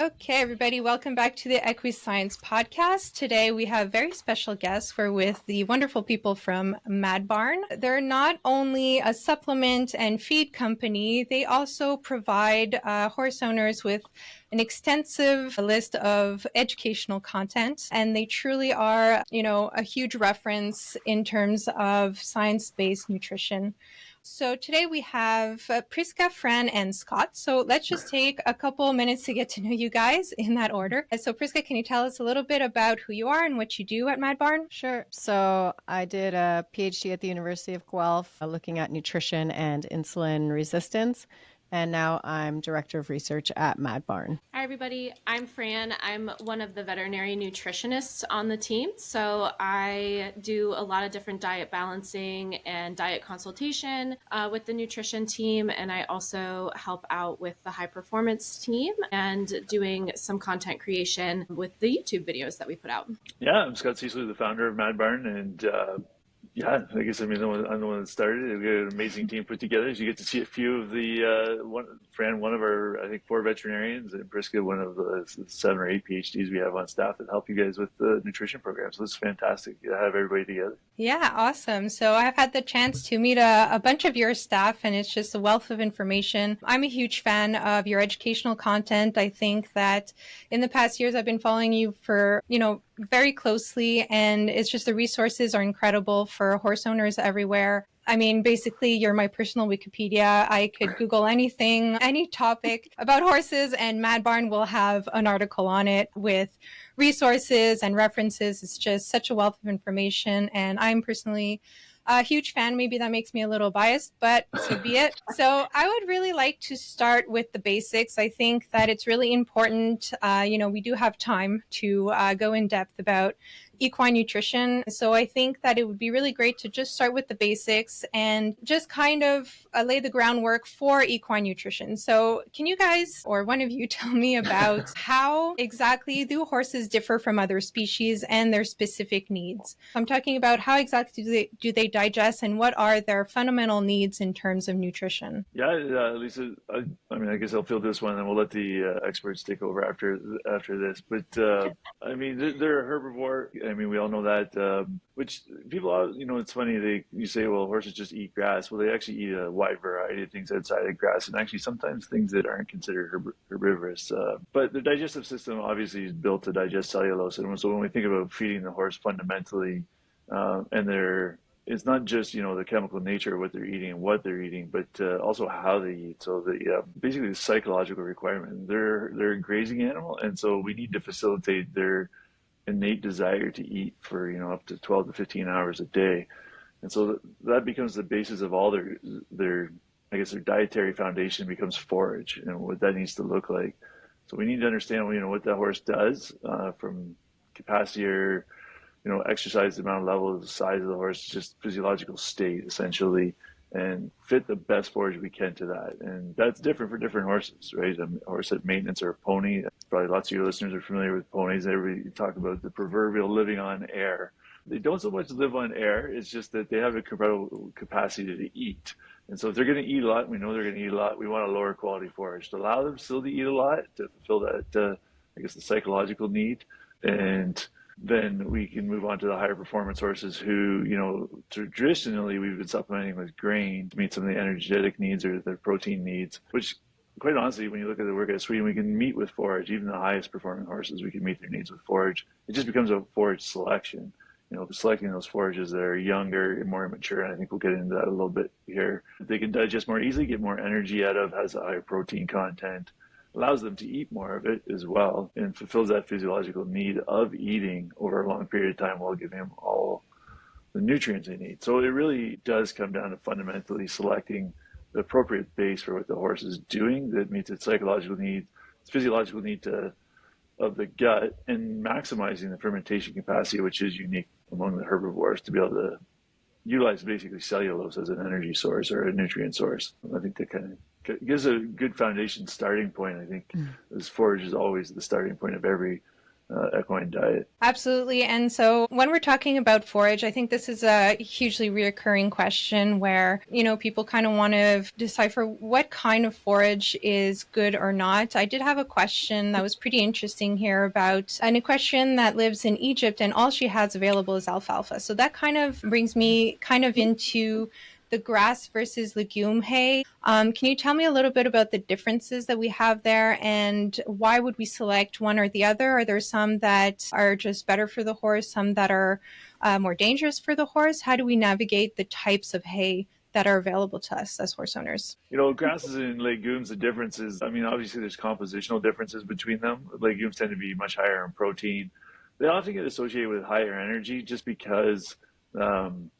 Okay, everybody, welcome back to the EquiScience podcast. Today we have very special guests. We're with the wonderful people from Mad Barn. They're not only a supplement and feed company, they also provide horse owners with an extensive list of educational content. And they truly are, a huge reference in terms of science-based nutrition. So today we have Priska, Fran, and Scott. So let's just take a couple minutes to get to know you guys in that order. So Priska, can you tell us a little bit about who you are and what you do at Mad Barn? Sure. So I did a PhD at the University of Guelph looking at nutrition and insulin resistance. And now I'm Director of Research at Mad Barn. Hi, everybody. I'm Fran. I'm one of the veterinary nutritionists on the team. So I do a lot of different diet balancing and diet consultation with the nutrition team. And I also help out with the high performance team and doing some content creation with the YouTube videos that we put out. Yeah, I'm Scott Cieslar, the founder of Mad Barn. And yeah, I guess I'm the one that started it. We got an amazing team put together. You get to see a few of the, Fran, one of our, I think, 4 veterinarians, and Priska, one of the 7 or 8 PhDs we have on staff that help you guys with the nutrition program. So it's fantastic to have everybody together. Yeah, awesome. So I've had the chance to meet a bunch of your staff, and it's just a wealth of information. I'm a huge fan of your educational content. I think that in the past years, I've been following you for, very closely, and it's just the resources are incredible for horse owners everywhere. I mean, basically, you're my personal Wikipedia. I could Google anything, any topic about horses, and Mad Barn will have an article on it with resources and references. It's just such a wealth of information, and I'm personally a huge fan. Maybe that makes me a little biased, but so be it. So I would really like to start with the basics. I think that it's really important. We do have time to go in depth about equine nutrition. So I think that it would be really great to just start with the basics and just kind of lay the groundwork for equine nutrition. So can you guys, or one of you, tell me about how exactly do horses differ from other species and their specific needs? I'm talking about how exactly do they digest, and what are their fundamental needs in terms of nutrition? Yeah, Elisa, I guess I'll field this one, and we'll let the experts take over after this. But they're a herbivore. I mean, we all know that. Which people, it's funny. You say, well, horses just eat grass. Well, they actually eat a wide variety of things outside of grass, and actually sometimes things that aren't considered herbivorous. But the digestive system obviously is built to digest cellulose, and so when we think about feeding the horse fundamentally, it's not just the chemical nature of what they're eating and what they're eating, but also how they eat. So basically the psychological requirement. They're a grazing animal, and so we need to facilitate their innate desire to eat for up to 12 to 15 hours a day, and so that becomes the basis of all their their dietary foundation becomes forage and what that needs to look like. So we need to understand what that horse does from capacity or exercise, the amount of level, the size of the horse, just physiological state essentially, and fit the best forage we can to that. And that's different for different horses, right? A horse at maintenance or a pony. Probably lots of your listeners are familiar with ponies. Everybody talk about the proverbial living on air. They don't so much live on air. It's just that they have a incredible capacity to eat. And so if they're going to eat a lot, we know they're going to eat a lot. We want a lower quality forage to allow them still to eat a lot, to fulfill that, the psychological need. And then we can move on to the higher performance horses who, traditionally we've been supplementing with grain to meet some of the energetic needs or their protein needs, which quite honestly, when you look at the work at Sweden, we can meet with forage. Even the highest performing horses, we can meet their needs with forage. It just becomes a forage selection. Selecting those forages that are younger and more immature, and I think we'll get into that a little bit here. They can digest more easily, get more energy out of, has a higher protein content, allows them to eat more of it as well, and fulfills that physiological need of eating over a long period of time while giving them all the nutrients they need. So it really does come down to fundamentally selecting the appropriate base for what the horse is doing that meets its psychological need, its physiological need of the gut, and maximizing the fermentation capacity, which is unique among the herbivores, to be able to utilize basically cellulose as an energy source or a nutrient source. I think that kind of gives a good foundation starting point. I think this forage is always the starting point of every equine diet. Absolutely. And so when we're talking about forage, I think this is a hugely reoccurring question where, people kind of want to decipher what kind of forage is good or not. I did have a question that was pretty interesting here about an equestrian that lives in Egypt and all she has available is alfalfa. So that kind of brings me kind of into the grass versus legume hay. Can you tell me a little bit about the differences that we have there and why would we select one or the other? Are there some that are just better for the horse, some that are more dangerous for the horse? How do we navigate the types of hay that are available to us as horse owners? Grasses and legumes, the difference is, obviously there's compositional differences between them. Legumes tend to be much higher in protein. They often get associated with higher energy just because they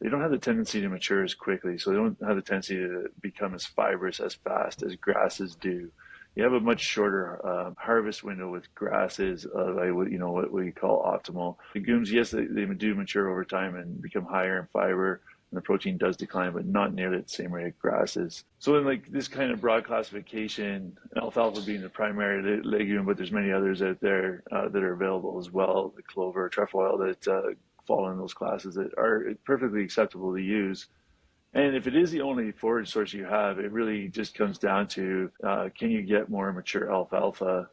don't have the tendency to mature as quickly. So they don't have the tendency to become as fibrous as fast as grasses do. You have a much shorter harvest window with grasses, what we call optimal. Legumes, yes, they do mature over time and become higher in fiber, and the protein does decline, but not nearly at the same rate as grasses. So in this kind of broad classification, alfalfa being the primary legume, but there's many others out there that are available as well, the clover, trefoil, that fall in those classes that are perfectly acceptable to use. And if it is the only forage source you have, it really just comes down to can you get more mature alfalfa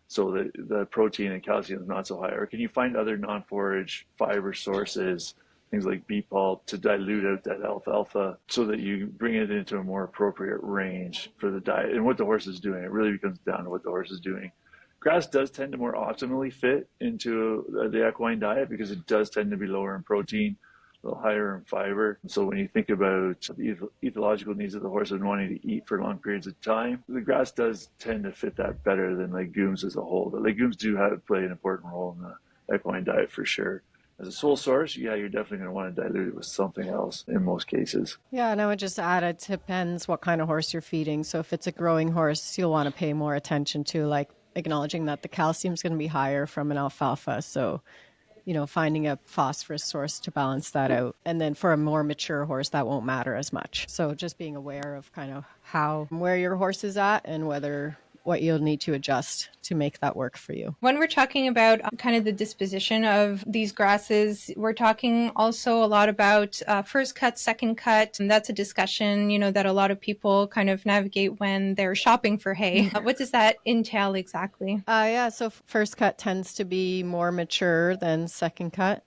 so that the protein and calcium is not so high? Or can you find other non-forage fiber sources, things like beet pulp, to dilute out that alfalfa so that you bring it into a more appropriate range for the diet and what the horse is doing? It really comes down to what the horse is doing. Grass does tend to more optimally fit into the equine diet because it does tend to be lower in protein, a little higher in fiber. So when you think about the ecological needs of the horse and wanting to eat for long periods of time, the grass does tend to fit that better than legumes as a whole. But legumes do play an important role in the equine diet for sure. As a sole source, yeah, you're definitely going to want to dilute it with something else in most cases. Yeah, and I would just add it depends what kind of horse you're feeding. So if it's a growing horse, you'll want to pay more attention to acknowledging that the calcium is going to be higher from an alfalfa. So, finding a phosphorus source to balance that out. And then for a more mature horse, that won't matter as much. So just being aware of kind of where your horse is at and what you'll need to adjust to make that work for you. When we're talking about kind of the disposition of these grasses, we're talking also a lot about first cut, second cut. And that's a discussion, that a lot of people kind of navigate when they're shopping for hay. What does that entail exactly? So first cut tends to be more mature than second cut.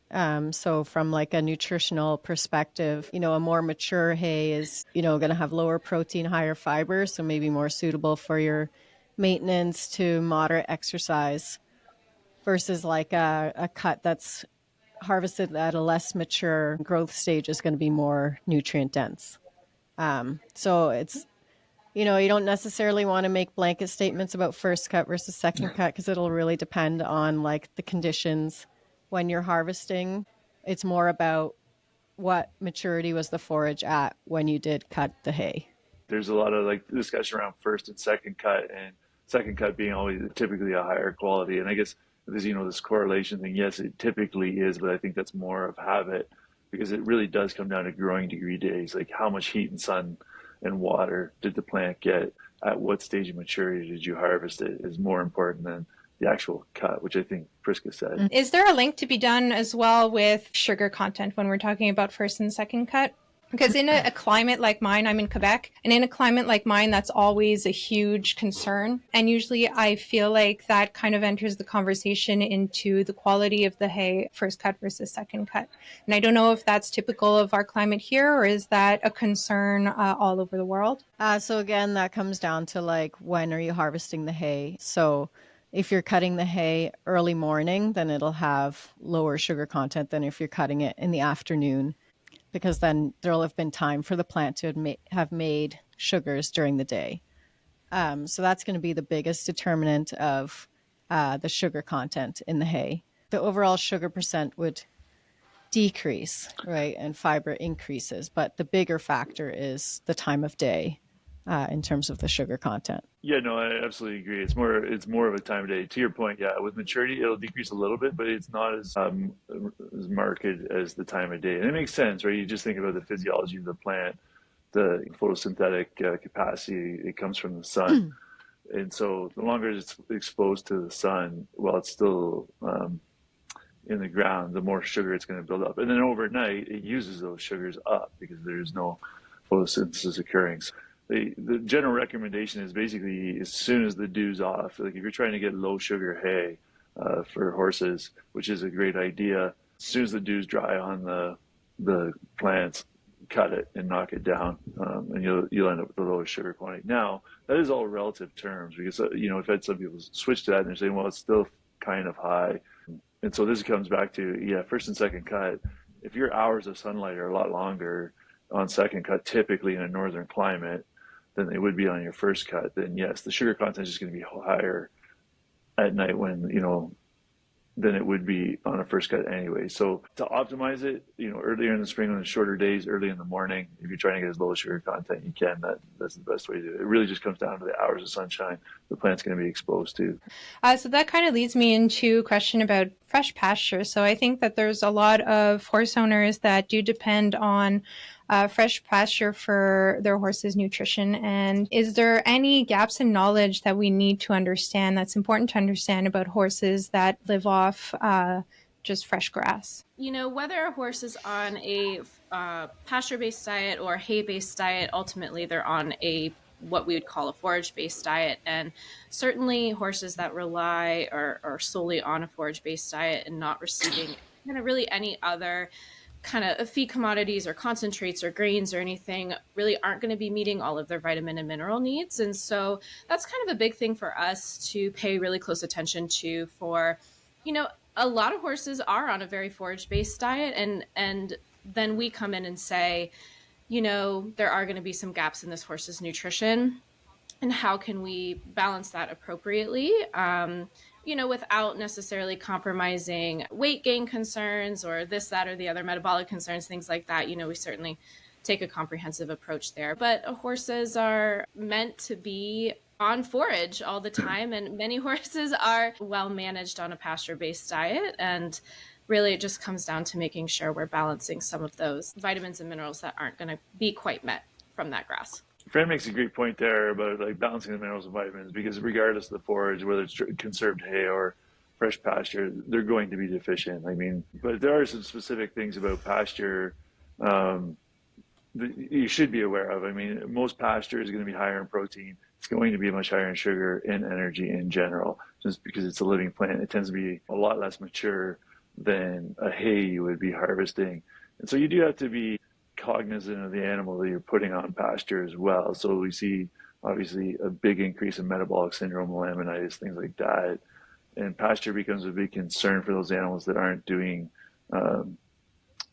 So from a nutritional perspective, a more mature hay is, going to have lower protein, higher fiber. So maybe more suitable for your maintenance to moderate exercise versus a cut that's harvested at a less mature growth stage is going to be more nutrient dense. So it's, you don't necessarily want to make blanket statements about first cut versus second cut because it'll really depend on the conditions when you're harvesting. It's more about what maturity was the forage at when you did cut the hay. There's a lot of discussion around first and second cut, and second cut being always typically a higher quality. And I guess there's this correlation thing. Yes, it typically is, but I think that's more of habit because it really does come down to growing degree days, like how much heat and sun and water did the plant get, at what stage of maturity did you harvest it, is more important than the actual cut, which I think Priska said. Is there a link to be done as well with sugar content when we're talking about first and second cut? Because in a climate like mine, I'm in Quebec, and in a climate like mine, that's always a huge concern. And usually I feel like that kind of enters the conversation into the quality of the hay, first cut versus second cut. And I don't know if that's typical of our climate here, or is that a concern all over the world? So again, that comes down to when are you harvesting the hay? So if you're cutting the hay early morning, then it'll have lower sugar content than if you're cutting it in the afternoon, because then there'll have been time for the plant to have made sugars during the day. So that's going to be the biggest determinant of the sugar content in the hay. The overall sugar percent would decrease, right, and fiber increases, but the bigger factor is the time of day in terms of the sugar content. Yeah, no, I absolutely agree. It's more of a time of day. To your point, yeah, with maturity, it'll decrease a little bit, but it's not as marked as the time of day. And it makes sense, right? You just think about the physiology of the plant, the photosynthetic capacity. It comes from the sun. And so the longer it's exposed to the sun while it's still in the ground, the more sugar it's going to build up. And then overnight, it uses those sugars up because there's no photosynthesis occurring. So the general recommendation is basically as soon as the dew's off, like if you're trying to get low sugar hay for horses, which is a great idea, as soon as the dew's dry on the plants, cut it and knock it down, and you'll end up with the lowest sugar quantity. Now, that is all relative terms because I've had some people switch to that and they're saying, well, it's still kind of high. And so this comes back to, first and second cut. If your hours of sunlight are a lot longer on second cut, typically in a northern climate, than they would be on your first cut, then yes, the sugar content is just going to be higher at night than it would be on a first cut anyway. So to optimize it, earlier in the spring on the shorter days, early in the morning, if you're trying to get as low sugar content you can, that's the best way to do it. It really just comes down to the hours of sunshine the plant's going to be exposed to. So that kind of leads me into a question about fresh pasture. So I think that there's a lot of horse owners that do depend on fresh pasture for their horses' nutrition. And is there any gaps in knowledge that we need to understand that's important to understand about horses that live off just fresh grass? Whether a horse is on a pasture-based diet or hay-based diet, ultimately they're on what we would call a forage-based diet. And certainly horses that rely or are solely on a forage-based diet and not receiving kind of really any other kind of feed commodities or concentrates or grains or anything really aren't going to be meeting all of their vitamin and mineral needs. And so that's kind of a big thing for us to pay really close attention to. For, a lot of horses are on a very forage-based diet, and then we come in and say, there are going to be some gaps in this horse's nutrition, and how can we balance that appropriately? Without necessarily compromising weight gain concerns or this, that, or the other metabolic concerns, things like that. We certainly take a comprehensive approach there. But horses are meant to be on forage all the time, and many horses are well managed on a pasture-based diet. And really, it just comes down to making sure we're balancing some of those vitamins and minerals that aren't going to be quite met from that grass. Fran makes a great point there about balancing the minerals and vitamins, because regardless of the forage, whether it's conserved hay or fresh pasture, they're going to be deficient. But there are some specific things about pasture that you should be aware of. Most pasture is going to be higher in protein. It's going to be much higher in sugar and energy in general, just because it's a living plant. It tends to be a lot less mature than a hay you would be harvesting. And so you do have to be cognizant of the animal that you're putting on pasture as well. So we see obviously a big increase in metabolic syndrome, laminitis, things like that. And pasture becomes a big concern for those animals that aren't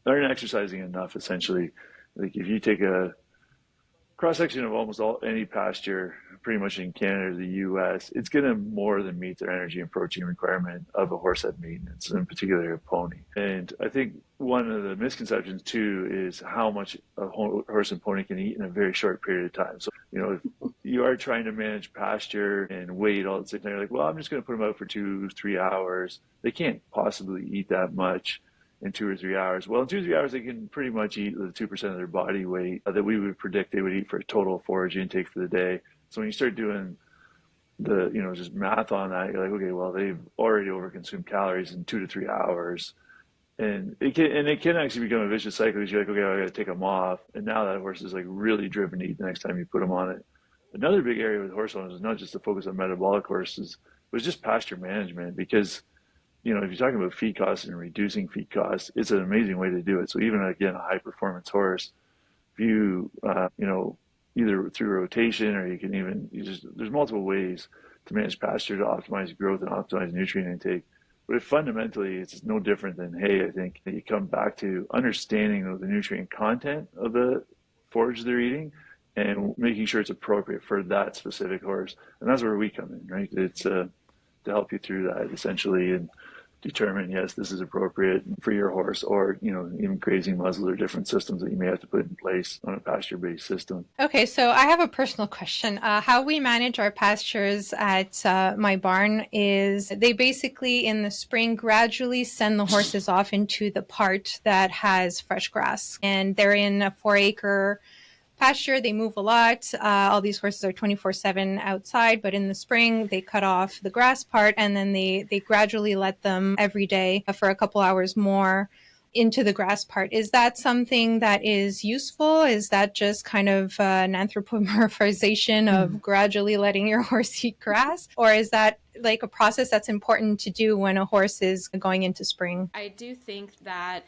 exercising enough, essentially. Like if you take a cross-section of almost any pasture, pretty much in Canada or the US, it's going to more than meet their energy and protein requirement of a horse head maintenance, in particular a pony. And I think one of the misconceptions too is how much a horse and pony can eat in a very short period of time. So, if you are trying to manage pasture and weight all at the same time, you're like, well, I'm just going to put them out for 2-3 hours. They can't possibly eat that much in 2 or 3 hours. Well, in 2 or 3 hours, they can pretty much eat the 2% of their body weight that we would predict they would eat for a total forage intake for the day. So when you start doing the, just math on that, you're like, okay, well, they've already overconsumed calories in 2 to 3 hours. And it can actually become a vicious cycle because you're like, okay, I got to take them off. And now that horse is really driven to eat the next time you put them on it. Another big area with horse owners is not just to focus on metabolic horses, but just pasture management, because if you're talking about feed costs and reducing feed costs, it's an amazing way to do it. So even, again, a high performance horse, if you, either through rotation or you can there's multiple ways to manage pasture to optimize growth and optimize nutrient intake. But fundamentally, it's no different than hay. I think you come back to understanding the nutrient content of the forage they're eating and making sure it's appropriate for that specific horse. And that's where we come in, right? It's to help you through that, essentially, and determine, yes, this is appropriate for your horse, or, even grazing muzzles or different systems that you may have to put in place on a pasture-based system. Okay, so I have a personal question. How we manage our pastures at my barn is they basically in the spring gradually send the horses off into the part that has fresh grass, and they're in a 4-acre pasture, they move a lot. All these horses are 24/7 outside, but in the spring, they cut off the grass part and then they gradually let them every day for a couple hours more into the grass part. Is that something that is useful? Is that just kind of an anthropomorphization of gradually letting your horse eat grass? Or is that like a process that's important to do when a horse is going into spring? I do think that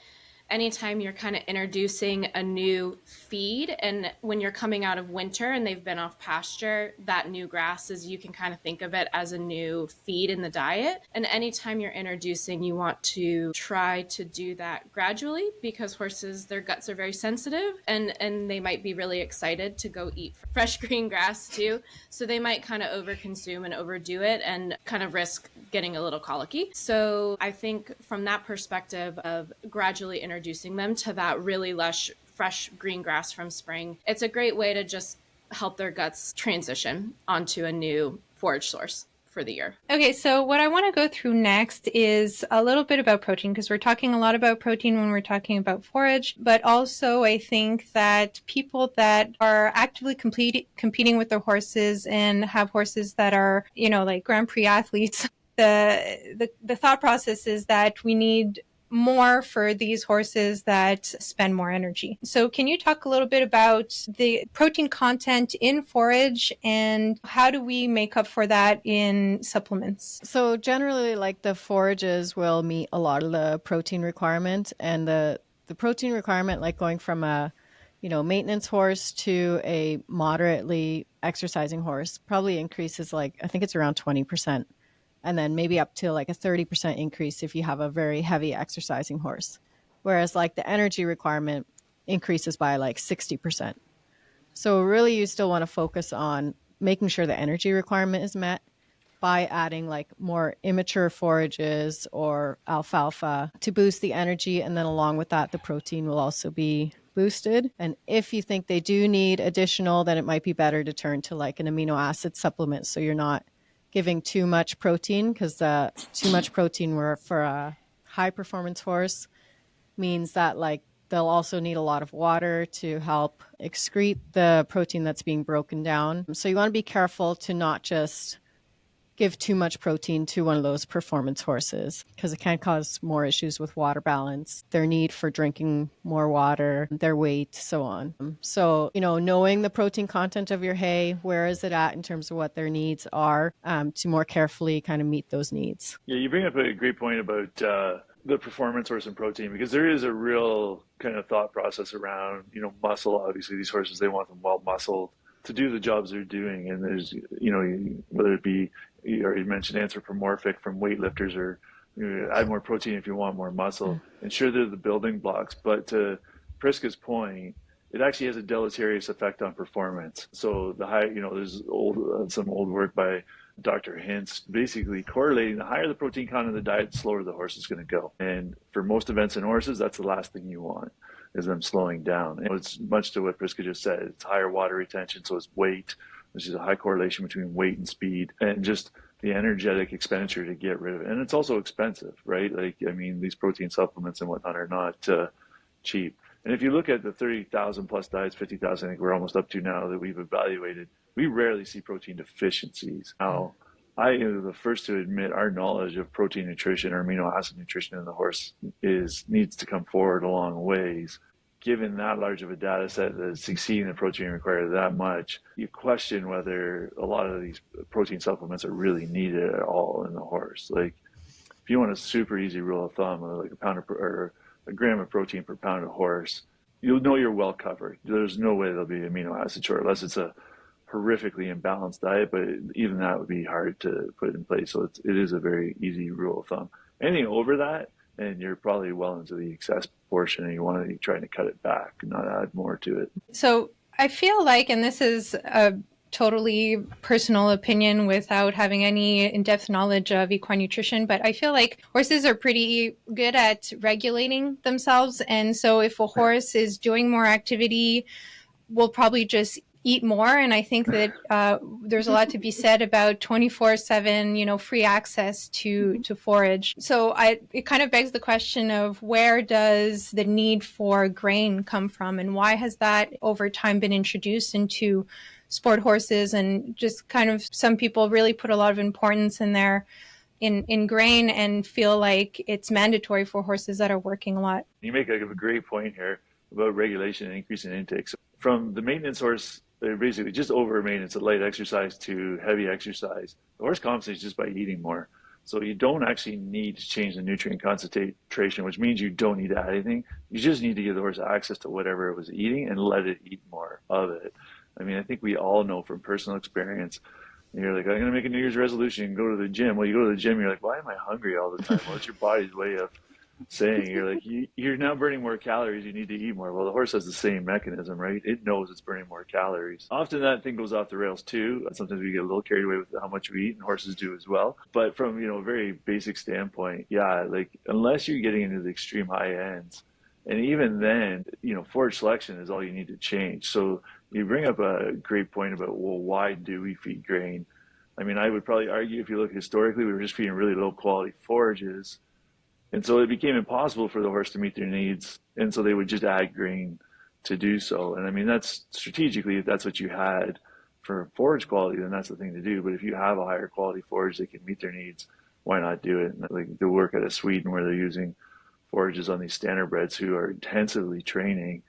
anytime you're kind of introducing a new feed, and when you're coming out of winter and they've been off pasture, that new grass is, you can kind of think of it as a new feed in the diet. And anytime you're introducing, you want to try to do that gradually, because horses, their guts are very sensitive, and they might be really excited to go eat fresh green grass too. So they might kind of overconsume and overdo it and kind of risk getting a little colicky. So I think from that perspective of gradually introducing them to that really lush, fresh green grass from spring, it's a great way to just help their guts transition onto a new forage source for the year. Okay, so what I want to go through next is a little bit about protein, because we're talking a lot about protein when we're talking about forage, but also I think that people that are actively competing with their horses and have horses that are, like Grand Prix athletes, the thought process is that we need more for these horses that spend more energy. So can you talk a little bit about the protein content in forage and how do we make up for that in supplements? So generally, like, the forages will meet a lot of the protein requirement, and the protein requirement, like going from a maintenance horse to a moderately exercising horse, probably increases, like, I think it's around 20%. And then maybe up to like a 30% increase if you have a very heavy exercising horse. Whereas like the energy requirement increases by like 60%. So really you still want to focus on making sure the energy requirement is met by adding like more immature forages or alfalfa to boost the energy. And then along with that, the protein will also be boosted. And if you think they do need additional, then it might be better to turn to like an amino acid supplement, so you're not giving too much protein, because too much protein for a high performance horse means that like they'll also need a lot of water to help excrete the protein that's being broken down. So you want to be careful to not just give too much protein to one of those performance horses, because it can cause more issues with water balance, their need for drinking more water, their weight, so on. So, knowing the protein content of your hay, where is it at in terms of what their needs are, to more carefully kind of meet those needs. Yeah, you bring up a great point about the performance horse and protein, because there is a real kind of thought process around, muscle. Obviously, these horses, they want them well muscled to do the jobs they're doing. And there's, whether it be, you already mentioned anthropomorphic from weightlifters, or add more protein if you want more muscle. And sure, they're the building blocks, but to Priska's point, it actually has a deleterious effect on performance. So the high, there's some old work by Dr. Hintz basically correlating the higher the protein content in the diet, the slower the horse is going to go. And for most events in horses, that's the last thing you want, is them slowing down. And it's much to what Priska just said. It's higher water retention, so it's weight. There's a high correlation between weight and speed, and just the energetic expenditure to get rid of it. And it's also expensive, right? Like, these protein supplements and whatnot are not cheap. And if you look at the 30,000 plus diets, 50,000, I think we're almost up to now that we've evaluated, we rarely see protein deficiencies. Now, I am the first to admit our knowledge of protein nutrition or amino acid nutrition in the horse needs to come forward a long ways. Given that large of a data set that's exceeding the protein required that much, you question whether a lot of these protein supplements are really needed at all in the horse. Like, if you want a super easy rule of thumb, like a gram of protein per pound of horse, you'll know you're well covered. There's no way there'll be amino acid short unless it's a horrifically imbalanced diet, but even that would be hard to put in place. So it is a very easy rule of thumb. Anything over that, and you're probably well into the excess portion, and you want to be trying to cut it back and not add more to it. So I feel like, and this is a totally personal opinion without having any in-depth knowledge of equine nutrition, but I feel like horses are pretty good at regulating themselves. And so if a horse is doing more activity, we'll probably just eat more. And I think that there's a lot to be said about 24/7, free access to forage. So it kind of begs the question of where does the need for grain come from, and why has that over time been introduced into sport horses? And just kind of some people really put a lot of importance in grain and feel like it's mandatory for horses that are working a lot. You make a great point here about regulation and increasing intakes. From the maintenance horse, they're basically just over maintenance of light exercise to heavy exercise. The horse compensates just by eating more. So you don't actually need to change the nutrient concentration, which means you don't need to add anything. You just need to give the horse access to whatever it was eating and let it eat more of it. I mean, I think we all know from personal experience, you're like, I'm going to make a New Year's resolution and go to the gym. Well, you go to the gym, you're like, why am I hungry all the time? Well, it's your body's way of saying, you're like, you're now burning more calories, you need to eat more. Well, the horse has the same mechanism, right? It knows it's burning more calories. Often that thing goes off the rails too. Sometimes we get a little carried away with how much we eat, and horses do as well. But from, a very basic standpoint, yeah, like unless you're getting into the extreme high ends, and even then, forage selection is all you need to change. So you bring up a great point about, well, why do we feed grain? I mean, I would probably argue if you look historically, we were just feeding really low quality forages. And so it became impossible for the horse to meet their needs. And so they would just add grain to do so. And I mean, that's strategically, if that's what you had for forage quality, then that's the thing to do. But if you have a higher quality forage that can meet their needs, why not do it? And like the work out of Sweden where they're using forages on these standardbreds who are intensively training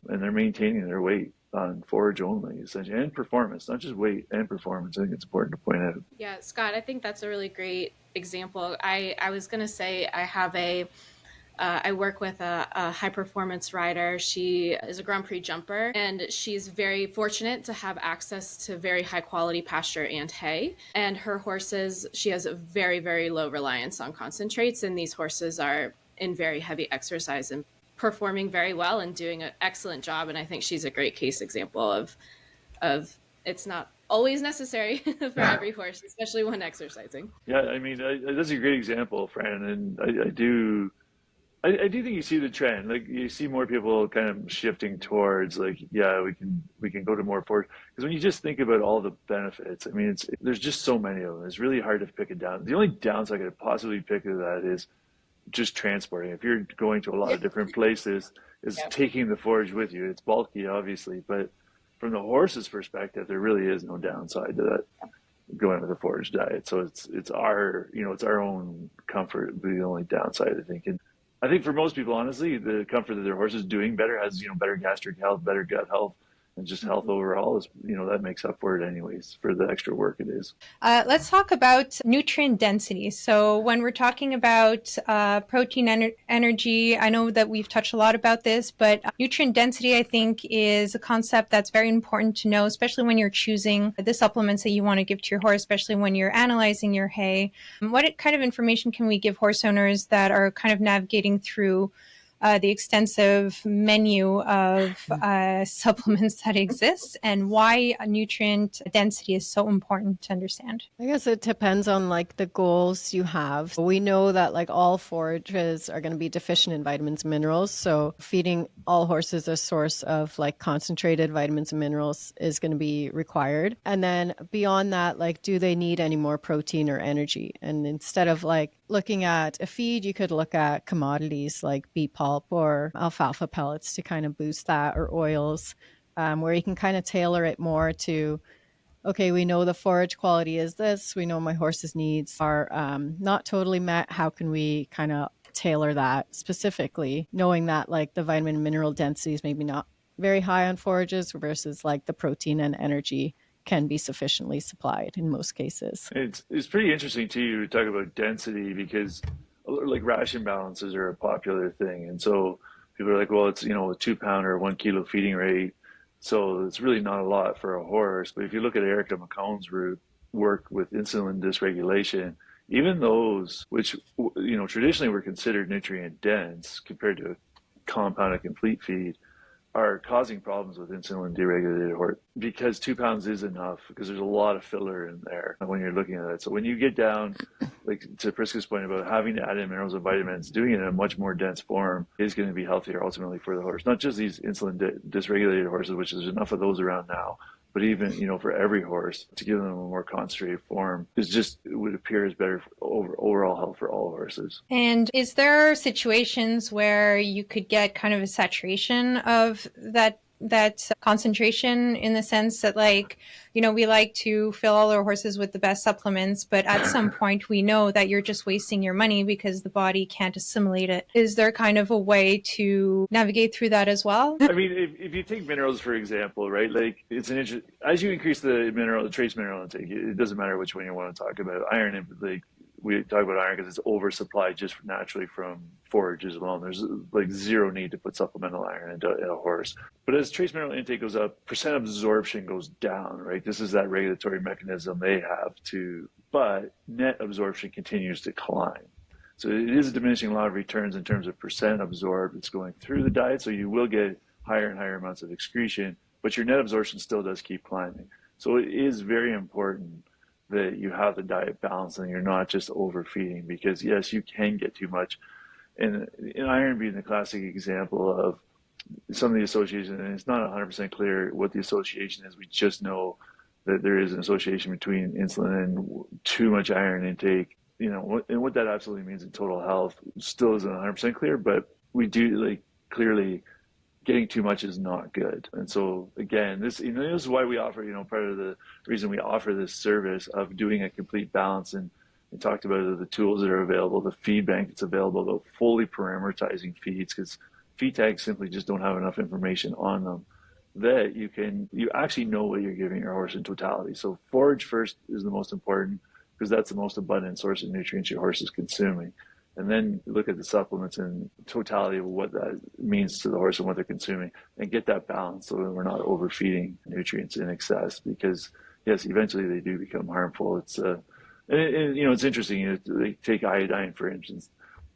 and they're maintaining their weight on forage only, essentially, and performance, not just weight and performance. I think it's important to point out. Yeah, Scott, I think that's a really great example. I was going to say I work with a high performance rider. She is a Grand Prix jumper, and she's very fortunate to have access to very high quality pasture and hay. And her horses, she has a very, very low reliance on concentrates, and these horses are in very heavy exercise and performing very well and doing an excellent job. And I think she's a great case example of it's not always necessary for every horse, especially when exercising. Yeah, I mean, that's a great example, Fran. And I do think you see the trend. Like you see more people kind of shifting towards like, yeah, we can go to more forage. Because when you just think about all the benefits, I mean, there's just so many of them. It's really hard to pick it down. The only downside I could possibly pick of that is just transporting. If you're going to a lot of different places, is taking the forage with you. It's bulky, obviously, but from the horse's perspective, there really is no downside to that going with a forage diet. So it's our own comfort, the only downside, I think. And I think for most people, honestly, the comfort that their horse is doing better, has better gastric health, better gut health, and just health overall is, that makes up for it anyways, for the extra work it is. Let's talk about nutrient density. So when we're talking about protein energy, I know that we've touched a lot about this, but nutrient density, I think, is a concept that's very important to know, especially when you're choosing the supplements that you want to give to your horse, especially when you're analyzing your hay. What kind of information can we give horse owners that are kind of navigating through the extensive menu of supplements that exist, and why nutrient density is so important to understand? I guess it depends on like the goals you have. We know that like all forages are going to be deficient in vitamins and minerals. So feeding all horses a source of like concentrated vitamins and minerals is going to be required. And then beyond that, like, do they need any more protein or energy? And instead of like looking at a feed, you could look at commodities like beet pulp or alfalfa pellets to kind of boost that, or oils, where you can kind of tailor it more to, okay, we know the forage quality is this, we know my horse's needs are not totally met. How can we kind of tailor that specifically, knowing that like the vitamin and mineral density is maybe not very high on forages versus like the protein and energy can be sufficiently supplied in most cases. It's pretty interesting too to talk about density, because like ration balances are a popular thing. And so people are like, well, it's, a 2 pound or 1 kilo feeding rate. So it's really not a lot for a horse. But if you look at Erica McCown's work with insulin dysregulation, even those which, traditionally were considered nutrient dense compared to a compounded complete feed, are causing problems with insulin deregulated horse, because 2 pounds is enough, because there's a lot of filler in there when you're looking at it. So when you get down, like to Priska's point about having to add in minerals and vitamins, doing it in a much more dense form is going to be healthier ultimately for the horse. Not just these insulin dysregulated horses, which there's enough of those around now, But even, for every horse, to give them a more concentrated form it would appear as better for overall health for all horses. And is there situations where you could get kind of a saturation of that concentration, in the sense that, like, we like to fill all our horses with the best supplements, but at some point we know that you're just wasting your money because the body can't assimilate it. Is there kind of a way to navigate through that as well? I mean, if you take minerals, for example, right, like as you increase the trace mineral intake, it doesn't matter which one you want to talk about. Iron, like, we talk about iron because it's oversupplied just naturally from forages alone. There's like zero need to put supplemental iron into a horse. But as trace mineral intake goes up, percent absorption goes down, right? This is that regulatory mechanism they have but net absorption continues to climb. So it is a diminishing law of returns in terms of percent absorbed. It's going through the diet, so you will get higher and higher amounts of excretion, but your net absorption still does keep climbing. So it is very important that you have the diet balance and you're not just overfeeding, because yes, you can get too much. And iron being the classic example of some of the association, and it's not 100% clear what the association is. We just know that there is an association between insulin and too much iron intake. And what that absolutely means in total health still isn't 100% clear, but we do, clearly getting too much is not good. And so again, this is why we offer, part of the reason we offer this service of doing a complete balance. And we talked about the tools that are available, the feed bank that's available, about fully parameterizing feeds, because feed tags simply just don't have enough information on them that you actually know what you're giving your horse in totality. So forage first is the most important, because that's the most abundant source of nutrients your horse is consuming. And then look at the supplements and totality of what that means to the horse and what they're consuming, and get that balance so that we're not overfeeding nutrients in excess, because yes, eventually they do become harmful. It's it's interesting. They take iodine, for instance.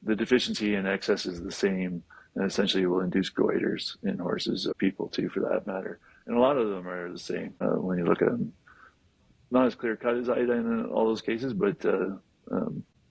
The deficiency in excess is the same, and essentially will induce goiters in horses, people too, for that matter. And a lot of them are the same when you look at them. Not as clear cut as iodine in all those cases, but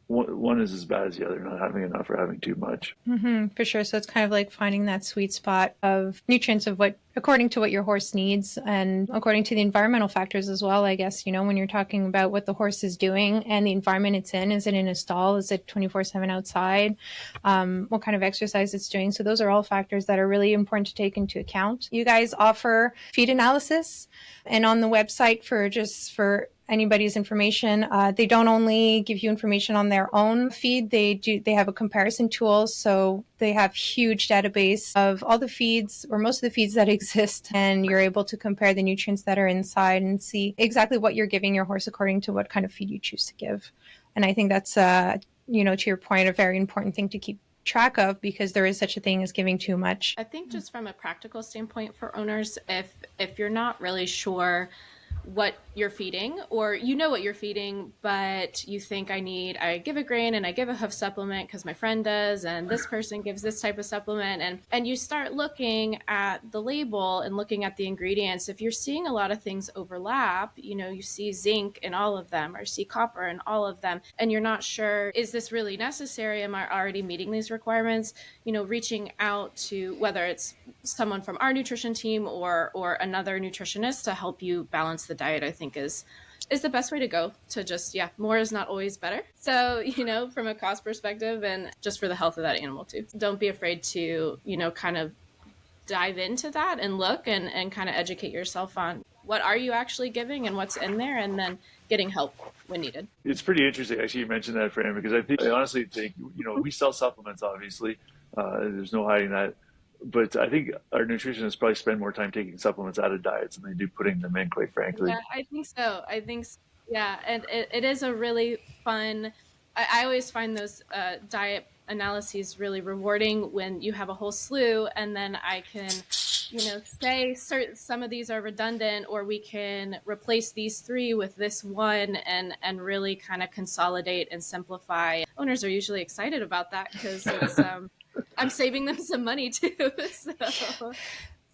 one is as bad as the other, not having enough or having too much. Mm-hmm, for sure. So it's kind of like finding that sweet spot of nutrients of according to what your horse needs, and according to the environmental factors as well, I guess, when you're talking about what the horse is doing and the environment it's in. Is it in a stall? Is it 24/7 outside? What kind of exercise it's doing? So those are all factors that are really important to take into account. You guys offer feed analysis, and on the website, for anybody's information, they don't only give you information on their own feed. They have a comparison tool. So they have huge database of all the feeds, or most of the feeds that exist, and you're able to compare the nutrients that are inside and see exactly what you're giving your horse according to what kind of feed you choose to give. And I think that's, to your point, a very important thing to keep track of, because there is such a thing as giving too much. I think just from a practical standpoint for owners, if you're not really sure what you're feeding, or what you're feeding, but you think I give a grain and I give a hoof supplement because my friend does, and this person gives this type of supplement, and you start looking at the label and looking at the ingredients. If you're seeing a lot of things overlap, you see zinc in all of them, or see copper in all of them, and you're not sure, is this really necessary? Am I already meeting these requirements? Reaching out to, whether it's someone from our nutrition team or another nutritionist to help you balance the diet, I think is the best way to go. To just, more is not always better. So, from a cost perspective, and just for the health of that animal too. Don't be afraid to, kind of dive into that and look and kind of educate yourself on what are you actually giving and what's in there, and then getting help when needed. It's pretty interesting, actually, you mentioned that, Fran, because I honestly think, we sell supplements, obviously. There's no hiding that. But I think our nutritionists probably spend more time taking supplements out of diets than they do putting them in, quite frankly. Yeah, I think so. Yeah, and it is a really fun, I always find those diet analyses really rewarding when you have a whole slew, and then I can, say some of these are redundant, or we can replace these 3 with this one, and really kind of consolidate and simplify. Owners are usually excited about that, because it's I'm saving them some money too.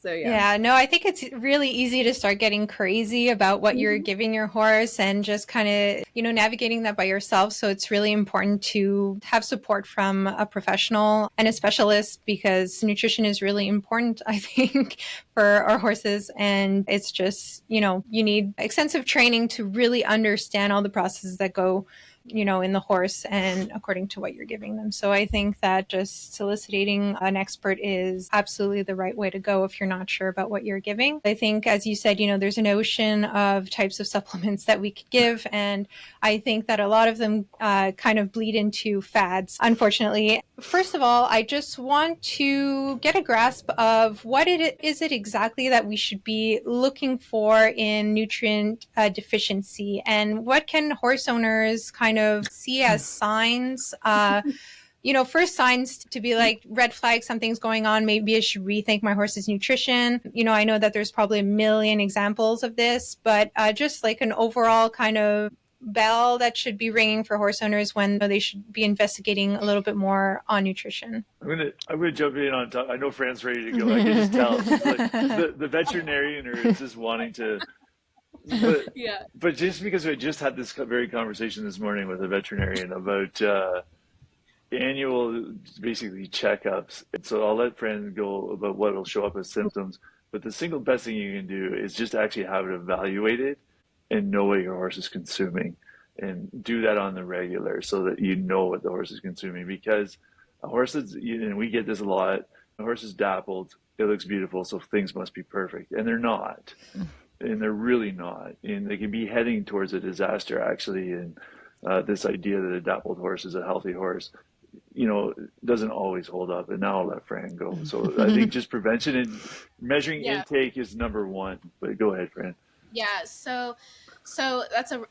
So So Yeah, no, I think it's really easy to start getting crazy about what you're giving your horse and just kind of, navigating that by yourself. So it's really important to have support from a professional and a specialist, because nutrition is really important, I think, for our horses. And it's just, you need extensive training to really understand all the processes that go in the horse and according to what you're giving them. So I think that just soliciting an expert is absolutely the right way to go if you're not sure about what you're giving. I think, as you said, there's an ocean of types of supplements that we could give. And I think that a lot of them kind of bleed into fads, unfortunately. First of all, I just want to get a grasp of what is it exactly that we should be looking for in nutrient deficiency, and what can horse owners kind of see as signs, first signs to be like red flag, something's going on. Maybe I should rethink my horse's nutrition. I know that there's probably a million examples of this, but just like an overall kind of bell that should be ringing for horse owners when they should be investigating a little bit more on nutrition. I'm gonna jump in on top. I know Fran's ready to go. I can just tell. Like, the veterinarian is just wanting to. But, yeah. But just because I just had this very conversation this morning with a veterinarian about annual, basically, checkups. So I'll let Fran go about what will show up as symptoms. But the single best thing you can do is just actually have it evaluated and know what your horse is consuming, and do that on the regular so that you know what the horse is consuming. Because a horse is, and we get this a lot, a horse is dappled, it looks beautiful, so things must be perfect. And they're not. And they're really not. And they can be heading towards a disaster, actually. And this idea that a dappled horse is a healthy horse, doesn't always hold up. And now I'll let Fran go. So I think just prevention and measuring intake is number one. But go ahead, Fran. Yeah, so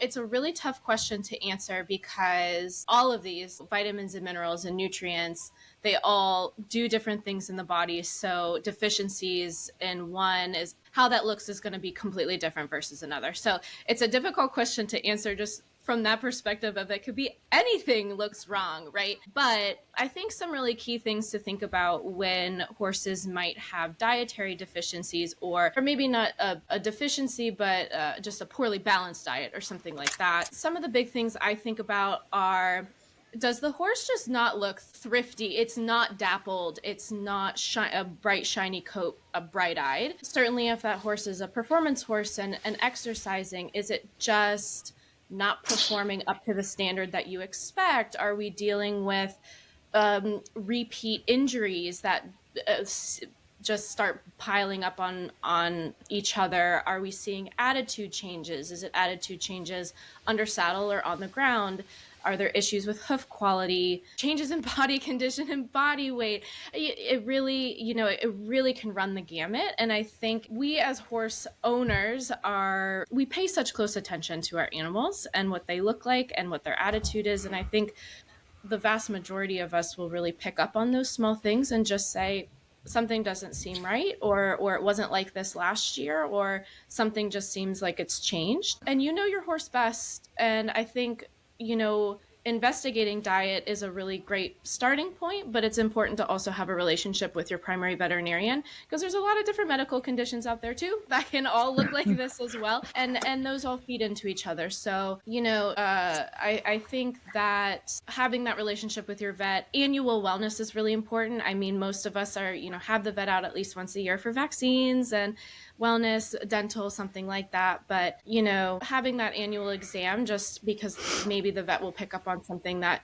it's a really tough question to answer, because all of these vitamins and minerals and nutrients, they all do different things in the body. So deficiencies in one is how that looks is going to be completely different versus another. So it's a difficult question to answer just from that perspective of it could be anything looks wrong, right? But I think some really key things to think about when horses might have dietary deficiencies, or maybe not a deficiency, but just a poorly balanced diet or something like that. Some of the big things I think about are, does the horse just not look thrifty? It's not dappled. It's not a bright, shiny coat, bright-eyed. Certainly if that horse is a performance horse and exercising, is it just not performing up to the standard that you expect? Are we dealing with repeat injuries that just start piling up on each other? Are we seeing attitude changes? Is it attitude changes under saddle or on the ground? Are there issues with hoof quality, changes in body condition and body weight? It really can run the gamut. And I think we as horse owners we pay such close attention to our animals and what they look like and what their attitude is. And I think the vast majority of us will really pick up on those small things and just say, something doesn't seem right, or it wasn't like this last year, or something just seems like it's changed. And your horse best. And I think, investigating diet is a really great starting point, but it's important to also have a relationship with your primary veterinarian, because there's a lot of different medical conditions out there too that can all look like this as well. And those all feed into each other. So, I think that having that relationship with your vet, annual wellness is really important. I mean, most of us are, have the vet out at least once a year for vaccines and wellness, dental, something like that. But, having that annual exam, just because maybe the vet will pick up on something that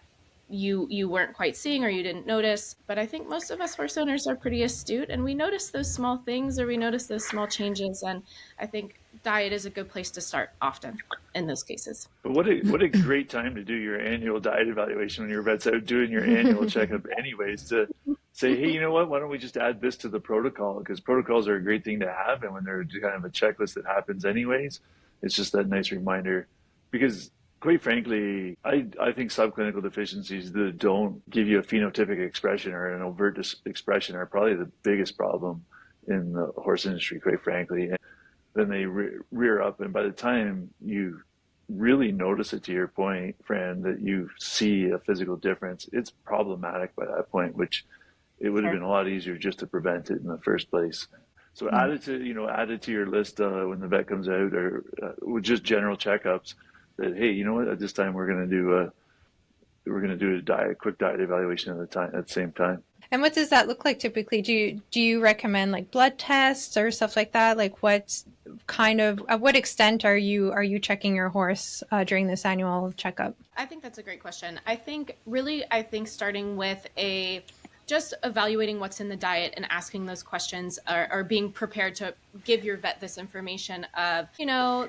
you weren't quite seeing or you didn't notice. But I think most of us horse owners are pretty astute, and we notice those small things, or we notice those small changes. And I think diet is a good place to start often in those cases. But what a great time to do your annual diet evaluation when your vet's out doing your annual checkup anyways, to say, hey, you know what, why don't we just add this to the protocol? Because protocols are a great thing to have, and when they're kind of a checklist that happens anyways, it's just that nice reminder. Because quite frankly, I think subclinical deficiencies that don't give you a phenotypic expression or an overt expression are probably the biggest problem in the horse industry, quite frankly. And then they rear up, and by the time you really notice it, to your point, Fran, that you see a physical difference, it's problematic by that point, which it would have been a lot easier just to prevent it in the first place. So add it to your list when the vet comes out, or with just general checkups. That, hey, you know what? At this time, we're going to do a quick diet evaluation at the same time. And what does that look like typically? Do you recommend like blood tests or stuff like that? Like what kind of, at what extent are you checking your horse during this annual checkup? I think that's a great question. I think starting with just evaluating what's in the diet and asking those questions, or being prepared to give your vet this information of,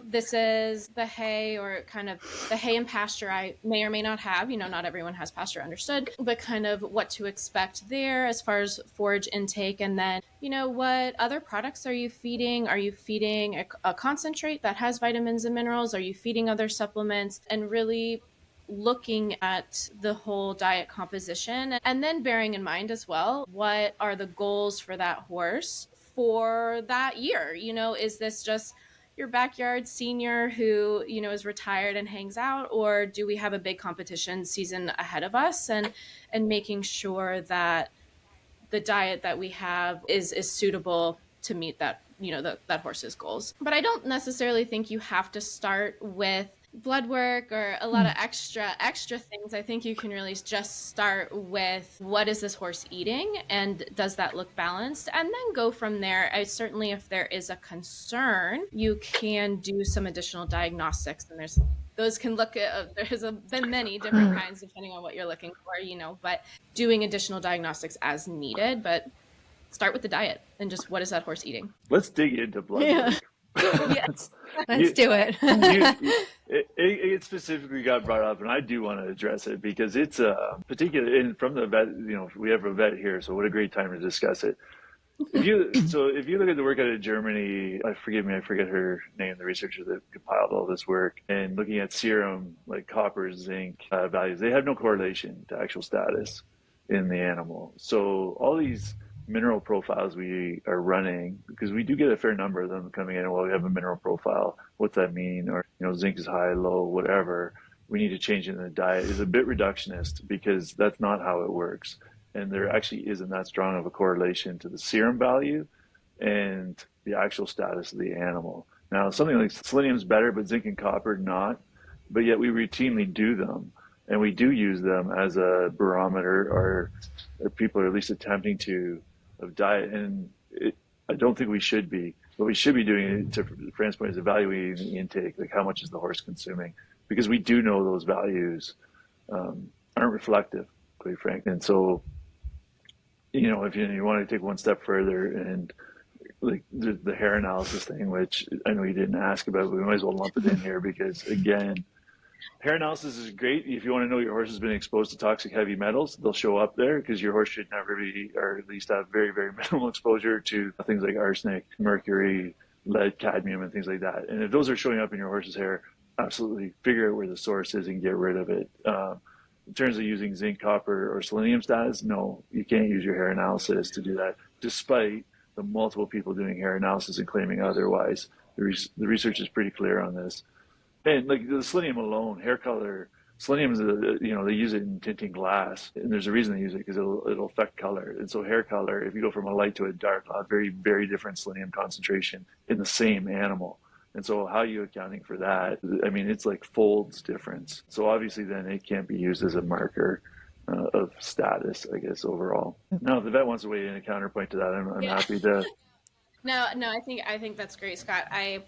this is the hay, or kind of the hay and pasture I may or may not have, not everyone has pasture, understood, but kind of what to expect there as far as forage intake. And then, what other products are you feeding? Are you feeding a concentrate that has vitamins and minerals? Are you feeding other supplements? And really looking at the whole diet composition, and then bearing in mind as well, what are the goals for that horse for that year? Is this just your backyard senior who, is retired and hangs out, or do we have a big competition season ahead of us, and making sure that the diet that we have is suitable to meet that, that horse's goals. But I don't necessarily think you have to start with blood work or a lot of extra things. I think you can really just start with, what is this horse eating, and does that look balanced, and then go from there. Certainly, if there is a concern, you can do some additional diagnostics, and those can look at, there's been many different kinds depending on what you're looking for, but doing additional diagnostics as needed. But start with the diet and just, what is that horse eating? Let's dig into blood work. Let's do it. It specifically got brought up, and I do want to address it because it's particular. And from the vet, we have a vet here, so what a great time to discuss it. If you look at the work out of Germany, I forget her name, the researcher that compiled all this work, and looking at serum like copper, zinc values, they have no correlation to actual status in the animal. So all these mineral profiles we are running, because we do get a fair number of them coming in, well, we have a mineral profile, what's that mean? Or, zinc is high, low, whatever, we need to change it in the diet, is a bit reductionist, because that's not how it works. And there actually isn't that strong of a correlation to the serum value and the actual status of the animal. Now, something like selenium is better, but zinc and copper not, but yet we routinely do them. And we do use them as a barometer, or people are at least attempting to, of diet. And I don't think we should be. What we should be doing, to Fran's point, is evaluating the intake, like how much is the horse consuming, because we do know those values aren't reflective, quite frankly. And so, if you want to take one step further, and like the hair analysis thing, which I know you didn't ask about, but we might as well lump it in here, because again, hair analysis is great. If you want to know your horse has been exposed to toxic heavy metals, they'll show up there, because your horse should never be, or at least have very, very minimal exposure to things like arsenic, mercury, lead, cadmium, and things like that. And if those are showing up in your horse's hair, absolutely figure out where the source is and get rid of it. In terms of using zinc, copper, or selenium status, no, you can't use your hair analysis to do that, despite the multiple people doing hair analysis and claiming otherwise. The research is pretty clear on this. And like the selenium alone, hair color, selenium is, they use it in tinting glass, and there's a reason they use it, because it'll affect color. And so hair color, if you go from a light to a dark, will have very, very different selenium concentration in the same animal. And so how are you accounting for that? I mean, it's like folds difference. So obviously then it can't be used as a marker of status, I guess, overall. Now, if the vet wants to weigh in a counterpoint to that, I'm happy to. No, I think that's great, Scott. I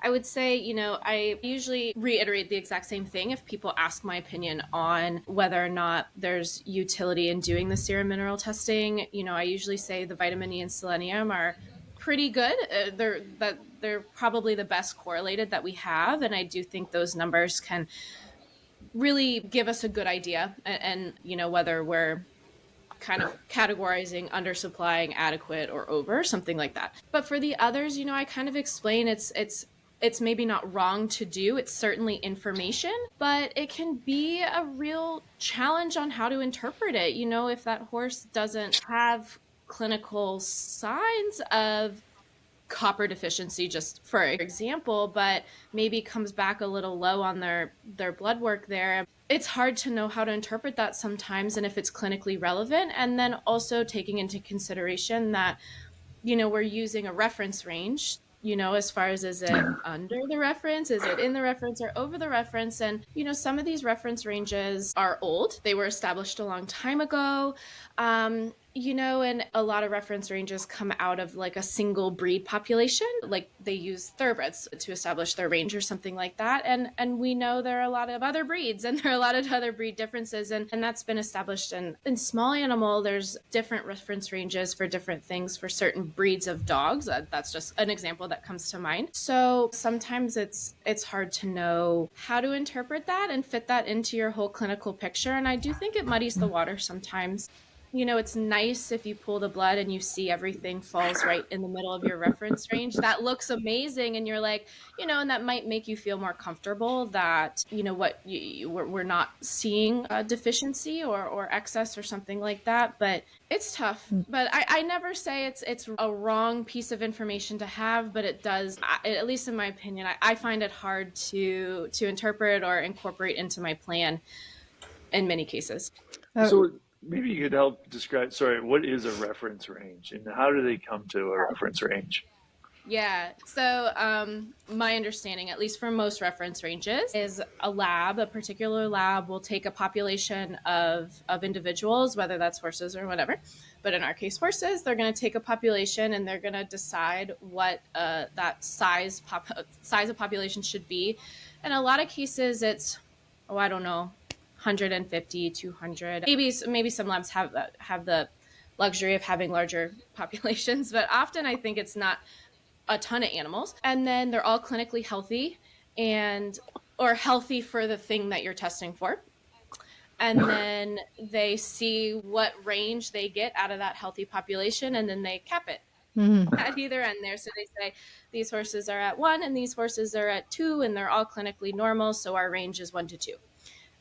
would say, I usually reiterate the exact same thing if people ask my opinion on whether or not there's utility in doing the serum mineral testing. I usually say the vitamin E and selenium are pretty good. They're probably the best correlated that we have, and I do think those numbers can really give us a good idea, and whether we're kind of categorizing undersupplying, adequate, or over, something like that. But for the others, I kind of explain it's maybe not wrong to do. It's certainly information, but it can be a real challenge on how to interpret it. If that horse doesn't have clinical signs of copper deficiency, just for example, but maybe comes back a little low on their blood work there, it's hard to know how to interpret that sometimes, and if it's clinically relevant. And then also taking into consideration that we're using a reference range, as far as, is it under the reference, is it in the reference, or over the reference? And, some of these reference ranges are old. They were established a long time ago. And a lot of reference ranges come out of like a single breed population. Like they use thoroughbreds to establish their range or something like that. And we know there are a lot of other breeds and there are a lot of other breed differences. And that's been established in small animal. There's different reference ranges for different things for certain breeds of dogs. That's just an example that comes to mind. So sometimes it's hard to know how to interpret that and fit that into your whole clinical picture. And I do think it muddies the water sometimes. It's nice if you pull the blood and you see everything falls right in the middle of your reference range. That looks amazing. And you're like, and that might make you feel more comfortable that, we're not seeing a deficiency or excess or something like that. But it's tough. But I never say it's a wrong piece of information to have, but it does, at least in my opinion, I find it hard to interpret or incorporate into my plan in many cases. So maybe you could help describe, what is a reference range and how do they come to a reference range? Yeah. So my understanding, at least for most reference ranges, is a particular lab will take a population of individuals, whether that's horses or whatever. But in our case, horses, they're going to take a population and they're going to decide what that size of population should be. In a lot of cases, it's, I don't know, 150, 200. Maybe some labs have the luxury of having larger populations, but often I think it's not a ton of animals. And then they're all clinically healthy or healthy for the thing that you're testing for. And then they see what range they get out of that healthy population, and then they cap it at either end there. So they say these horses are at 1 and these horses are at 2, and they're all clinically normal, so our range is 1 to 2.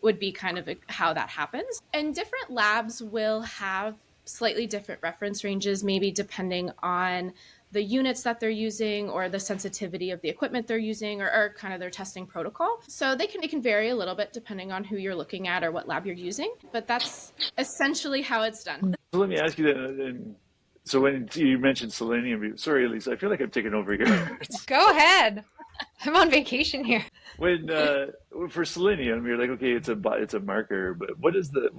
Would be kind of how that happens. And different labs will have slightly different reference ranges, maybe depending on the units that they're using or the sensitivity of the equipment they're using or kind of their testing protocol. So it can vary a little bit depending on who you're looking at or what lab you're using, but that's essentially how it's done. So let me ask you that. So when you mentioned selenium, sorry, Elisa, I feel like I'm taking over here. Go ahead. I'm on vacation here. When for selenium, you're like, okay, it's a marker, but what is the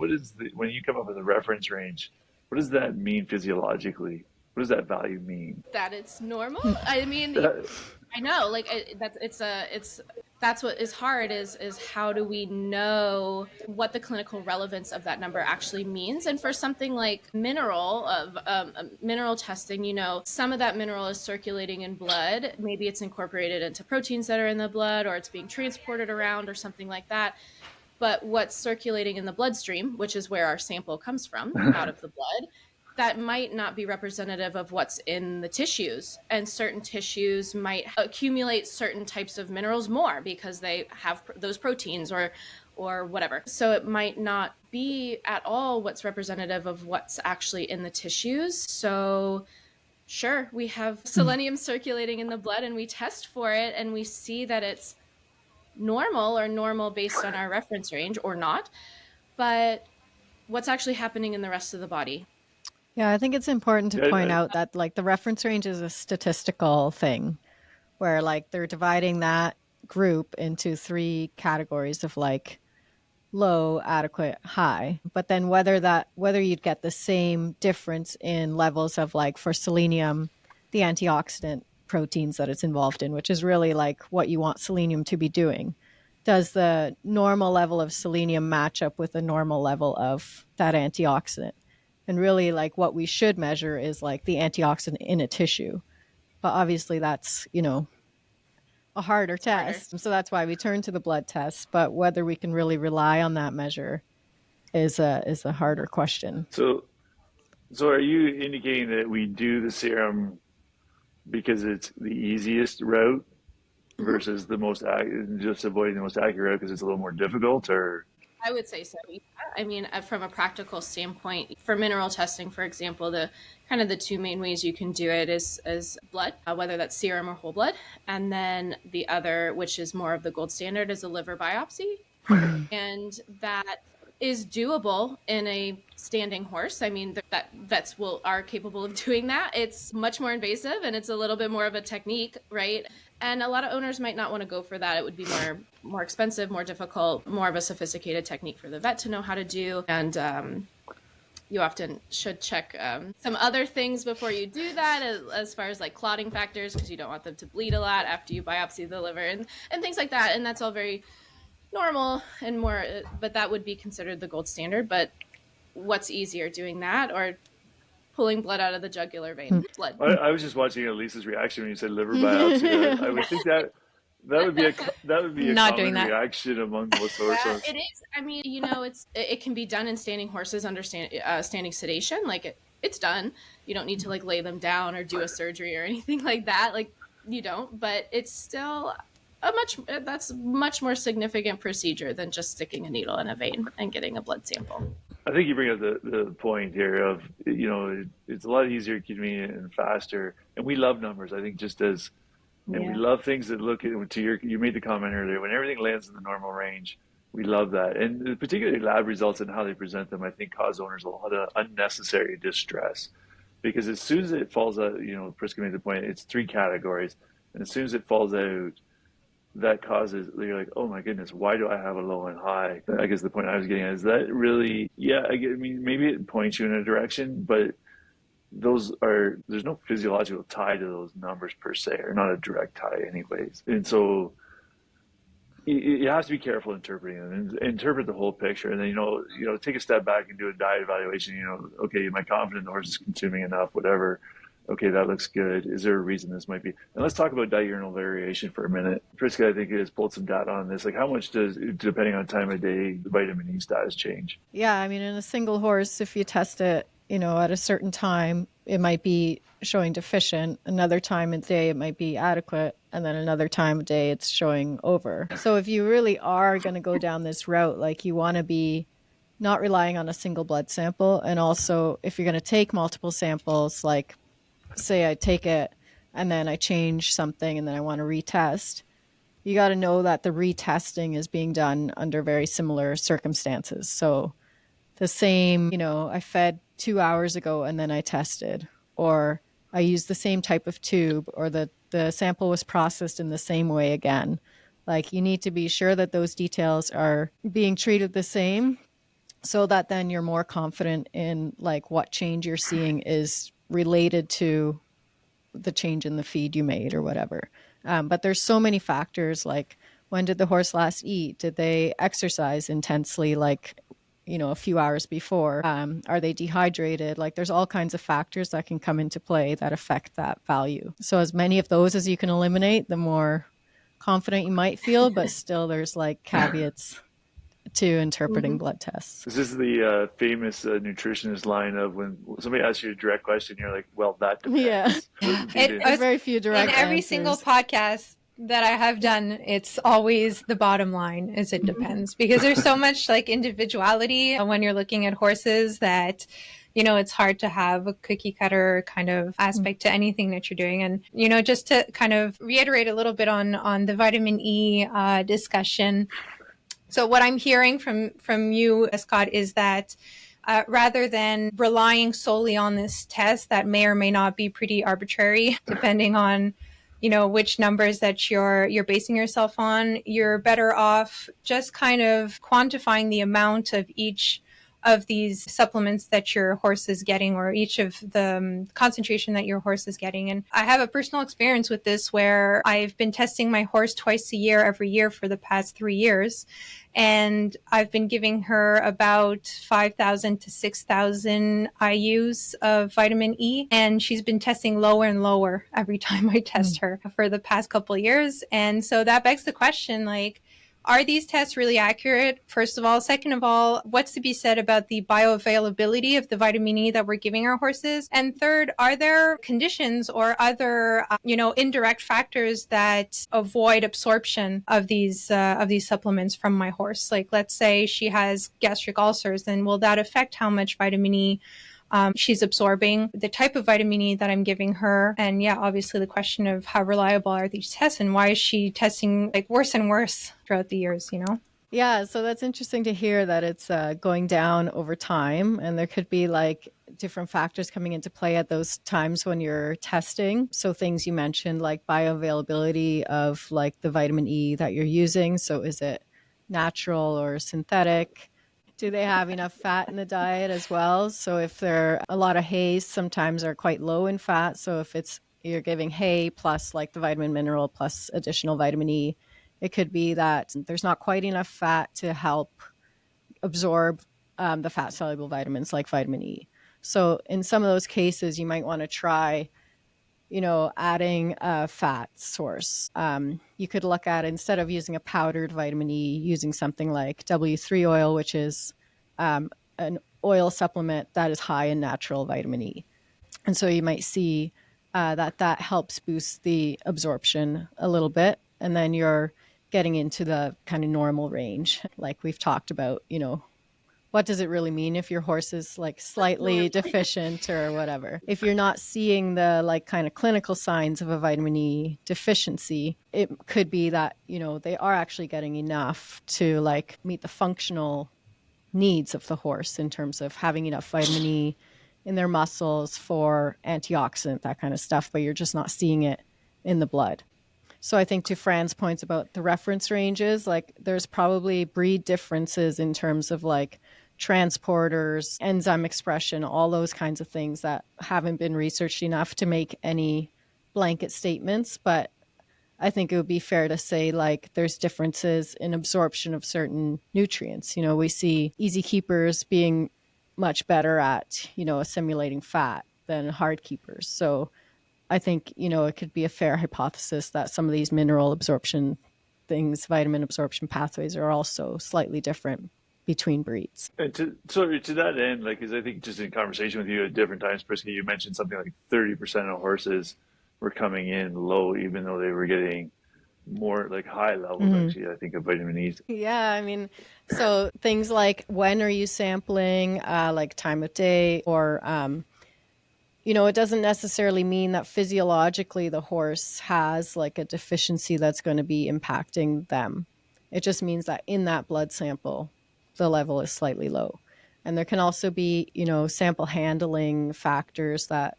when you come up with a reference range, what does that mean physiologically? What does that value mean? That it's normal. I mean, I know, like that's what is hard is how do we know what the clinical relevance of that number actually means? And for something like mineral testing, some of that mineral is circulating in blood. Maybe it's incorporated into proteins that are in the blood, or it's being transported around or something like that. But what's circulating in the bloodstream, which is where our sample comes from, out of the blood, that might not be representative of what's in the tissues. And certain tissues might accumulate certain types of minerals more because they have those proteins or whatever. So it might not be at all what's representative of what's actually in the tissues. So sure, we have selenium circulating in the blood and we test for it and we see that it's normal based on our reference range or not. But what's actually happening in the rest of the body? Yeah, I think it's important to point out that like the reference range is a statistical thing where like they're dividing that group into 3 categories of like low, adequate, high. But then whether you'd get the same difference in levels of like for selenium, the antioxidant proteins that it's involved in, which is really like what you want selenium to be doing. Does the normal level of selenium match up with the normal level of that antioxidant? And really, like, what we should measure is, like, the antioxidant in a tissue. But obviously that's, a harder test. So that's why we turn to the blood test. But whether we can really rely on that measure is a harder question. So are you indicating that we do the serum because it's the easiest route versus just avoiding the most accurate route because it's a little more difficult, or? I would say so. I mean, from a practical standpoint, for mineral testing, for example, the 2 main ways you can do it is blood, whether that's serum or whole blood. And then the other, which is more of the gold standard, is a liver biopsy. And that is doable in a standing horse. I mean, that vets are capable of doing that. It's much more invasive and it's a little bit more of a technique, right? And a lot of owners might not want to go for that. It would be more expensive, more difficult, more of a sophisticated technique for the vet to know how to do. And you often should check some other things before you do that, as far as like clotting factors, because you don't want them to bleed a lot after you biopsy the liver and things like that. And that's all very normal and more, but that would be considered the gold standard. But what's easier, doing that or pulling blood out of the jugular vein? Blood. I was just watching Elisa's reaction when you said liver biopsy. I would think that would be a Not common doing that. reaction among most horses. It is. I mean, it can be done in standing horses under standing sedation. Like it's done. You don't need to like lay them down or do a surgery or anything like that. Like you don't, but it's still that's a much more significant procedure than just sticking a needle in a vein and getting a blood sample. I think you bring up the point here of, it's a lot easier, convenient, and faster. And we love numbers, I think, and we love things that look at, you made the comment earlier, when everything lands in the normal range, we love that. And particularly lab results and how they present them, I think, cause owners a lot of unnecessary distress. Because as soon as it falls out, Priska made the point, it's 3 categories. And as soon as it falls out, that causes, you're like, oh my goodness, why do I have a low and high? I guess the point I was getting at is that really, I mean, maybe it points you in a direction, but there's no physiological tie to those numbers per se, or not a direct tie anyways. And so you have to be careful interpreting them and interpret the whole picture. And then, take a step back and do a diet evaluation. Okay, am I confident the horse is consuming enough, whatever? Okay, that looks good. Is there a reason this might be? And let's talk about diurnal variation for a minute. Priska, I think, has pulled some data on this. Like, how much does, depending on time of day, the vitamin E status change? Yeah, I mean, in a single horse, if you test it, at a certain time, it might be showing deficient. Another time of day, it might be adequate. And then another time of day, it's showing over. So if you really are going to go down this route, like you want to be not relying on a single blood sample. And also, if you're going to take multiple samples, like say I take it and then I change something and then I want to retest, you got to know that the retesting is being done under very similar circumstances. So the same, I fed 2 hours ago and then I tested, or I used the same type of tube, or the sample was processed in the same way again. Like, you need to be sure that those details are being treated the same, so that then you're more confident in like what change you're seeing is related to the change in the feed you made or whatever. But there's so many factors, like when did the horse last eat? Did they exercise intensely, like, a few hours before? Are they dehydrated? Like, there's all kinds of factors that can come into play that affect that value. So as many of those as you can eliminate, the more confident you might feel, but still there's like caveats to interpreting blood tests. This is the famous nutritionist line of, when somebody asks you a direct question, you're like, well, that depends. Yeah. There's very few direct in every answers. single podcast that I have done, it's always the bottom line is it depends, because there's so much like individuality when you're looking at horses that, it's hard to have a cookie cutter kind of aspect to anything that you're doing. And, just to kind of reiterate a little bit on the vitamin E discussion. So what I'm hearing from you, Scott, is that rather than relying solely on this test that may or may not be pretty arbitrary, depending on, which numbers that you're basing yourself on, you're better off just kind of quantifying the amount of each of these supplements that your horse is getting, or each of the concentration that your horse is getting. And I have a personal experience with this where I've been testing my horse twice a year, every year for the past 3 years. And I've been giving her about 5,000 to 6,000 IUs of vitamin E. And she's been testing lower and lower every time I test her for the past couple of years. And so that begs the question, like, are these tests really accurate? First of all. Second of all, what's to be said about the bioavailability of the vitamin E that we're giving our horses? And third, are there conditions or other, indirect factors that avoid absorption of these supplements from my horse? Like, let's say she has gastric ulcers, then will that affect how much vitamin E she's absorbing, the type of vitamin E that I'm giving her? And obviously the question of how reliable are these tests, and why is she testing like worse and worse throughout the years, Yeah, so that's interesting to hear that it's going down over time, and there could be like different factors coming into play at those times when you're testing. So things you mentioned like bioavailability of like the vitamin E that you're using. So is it natural or synthetic? Do they have enough fat in the diet as well? So if they're a lot of hays, sometimes are quite low in fat. So if it's you're giving hay plus like the vitamin mineral plus additional vitamin E, it could be that there's not quite enough fat to help absorb the fat soluble vitamins like vitamin E. So in some of those cases, you might want to try, adding a fat source. You could look at, instead of using a powdered vitamin E, using something like W3 oil, which is an oil supplement that is high in natural vitamin E. And so you might see that helps boost the absorption a little bit. And then you're getting into the kind of normal range. Like we've talked about, what does it really mean if your horse is like slightly deficient or whatever? If you're not seeing the like kind of clinical signs of a vitamin E deficiency, it could be that, they are actually getting enough to like meet the functional needs of the horse in terms of having enough vitamin E in their muscles for antioxidant, that kind of stuff, but you're just not seeing it in the blood. So I think to Fran's points about the reference ranges, like there's probably breed differences in terms of like transporters, enzyme expression, all those kinds of things that haven't been researched enough to make any blanket statements. But I think it would be fair to say like there's differences in absorption of certain nutrients. We see easy keepers being much better at, assimilating fat than hard keepers. So I think, it could be a fair hypothesis that some of these mineral absorption things, vitamin absorption pathways are also slightly different between breeds. And to that end, like, because I think just in conversation with you at different times, Priska, you mentioned something like 30% of horses were coming in low, even though they were getting more like high levels, actually, I think, of vitamin E. Yeah, I mean, so things like when are you sampling, like time of day, or it doesn't necessarily mean that physiologically the horse has like a deficiency that's going to be impacting them. It just means that in that blood sample, the level is slightly low. And there can also be, sample handling factors that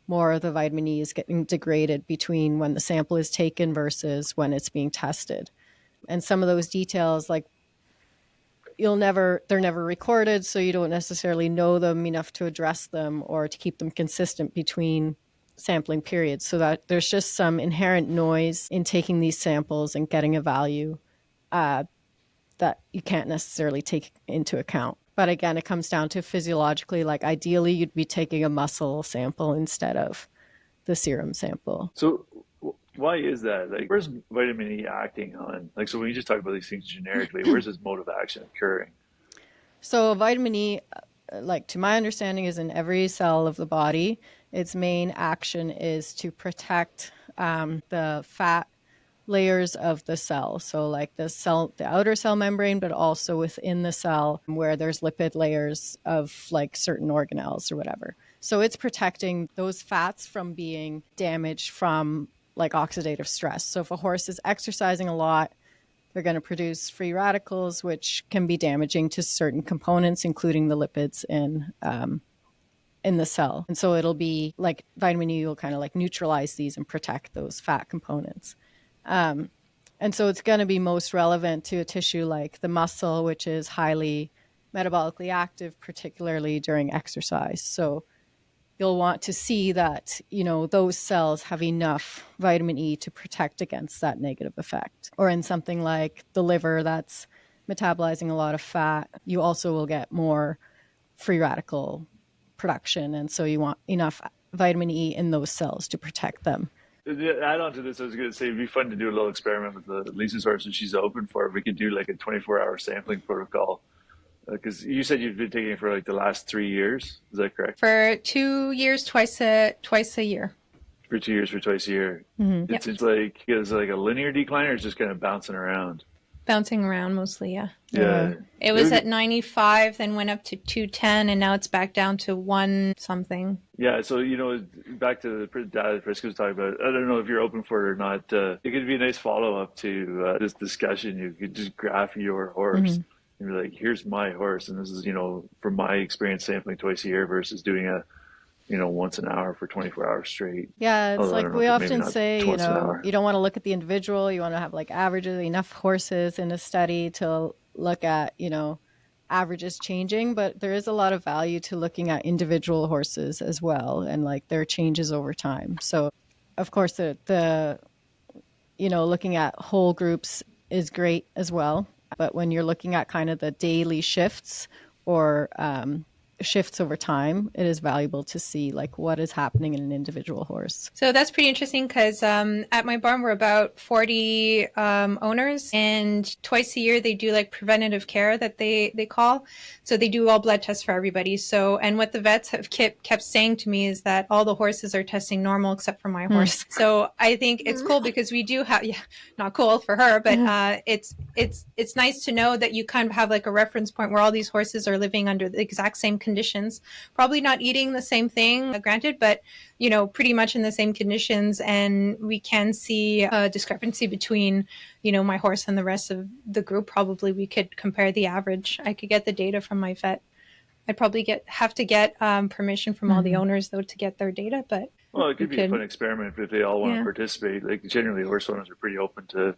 more of the vitamin E is getting degraded between when the sample is taken versus when it's being tested. And some of those details, like they're never recorded, so you don't necessarily know them enough to address them or to keep them consistent between sampling periods. So that there's just some inherent noise in taking these samples and getting a value that you can't necessarily take into account. But again, it comes down to physiologically, like ideally you'd be taking a muscle sample instead of the serum sample. So why is that? Like, where's vitamin E acting on? Like, so when you just talk about these things generically, where's this mode of action occurring? So vitamin E, like to my understanding, is in every cell of the body. Its main action is to protect the fat layers of the cell. So like the outer cell membrane, but also within the cell where there's lipid layers of like certain organelles or whatever. So it's protecting those fats from being damaged from like oxidative stress. So if a horse is exercising a lot, they're going to produce free radicals, which can be damaging to certain components, including the lipids in the cell. And so it'll be like vitamin E will kind of like neutralize these and protect those fat components. And so it's going to be most relevant to a tissue like the muscle, which is highly metabolically active, particularly during exercise. So you'll want to see that, those cells have enough vitamin E to protect against that negative effect. Or in something like the liver that's metabolizing a lot of fat, you also will get more free radical production. And so you want enough vitamin E in those cells to protect them. Add on to this, I was going to say it'd be fun to do a little experiment with Lisa's horse, and she's open for it. We could do like a 24-hour sampling protocol. Because you said you've been taking it for like the last 3 years. Is that correct? For 2 years, twice a year. For 2 years, for twice a year. Mm-hmm. It's like, is it like a linear decline, or it's just kind of bouncing around? Bouncing around mostly, yeah. Yeah. It was at 95, then went up to 210, and now it's back down to 1 something. Yeah, so back to the data Priska was talking about. I don't know if you're open for it or not. It could be a nice follow-up to this discussion. You could just graph your horse and be like, "Here's my horse," and this is from my experience sampling twice a year versus doing a once an hour for 24 hours straight. Yeah, it's like we often say, you don't want to look at the individual. You want to have like averages, enough horses in a study to look at, averages changing, but there is a lot of value to looking at individual horses as well and like their changes over time. So of course the looking at whole groups is great as well. But when you're looking at kind of the daily shifts or shifts over time, it is valuable to see like what is happening in an individual horse. So that's pretty interesting because at my barn we're about 40 owners, and twice a year they do like preventative care that they call. So they do all blood tests for everybody. So, and what the vets have kept saying to me is that all the horses are testing normal except for my horse. So I think it's cool because we do have, not cool for her, but it's nice to know that you kind of have like a reference point where all these horses are living under the exact same conditions, probably not eating the same thing, granted, but pretty much in the same conditions. And we can see a discrepancy between my horse and the rest of the group. Probably we could compare the average. I could get the data from my vet. I'd probably have to get permission from all the owners though to get their data, but it could be a fun experiment if they all want to participate. Like generally horse owners are pretty open to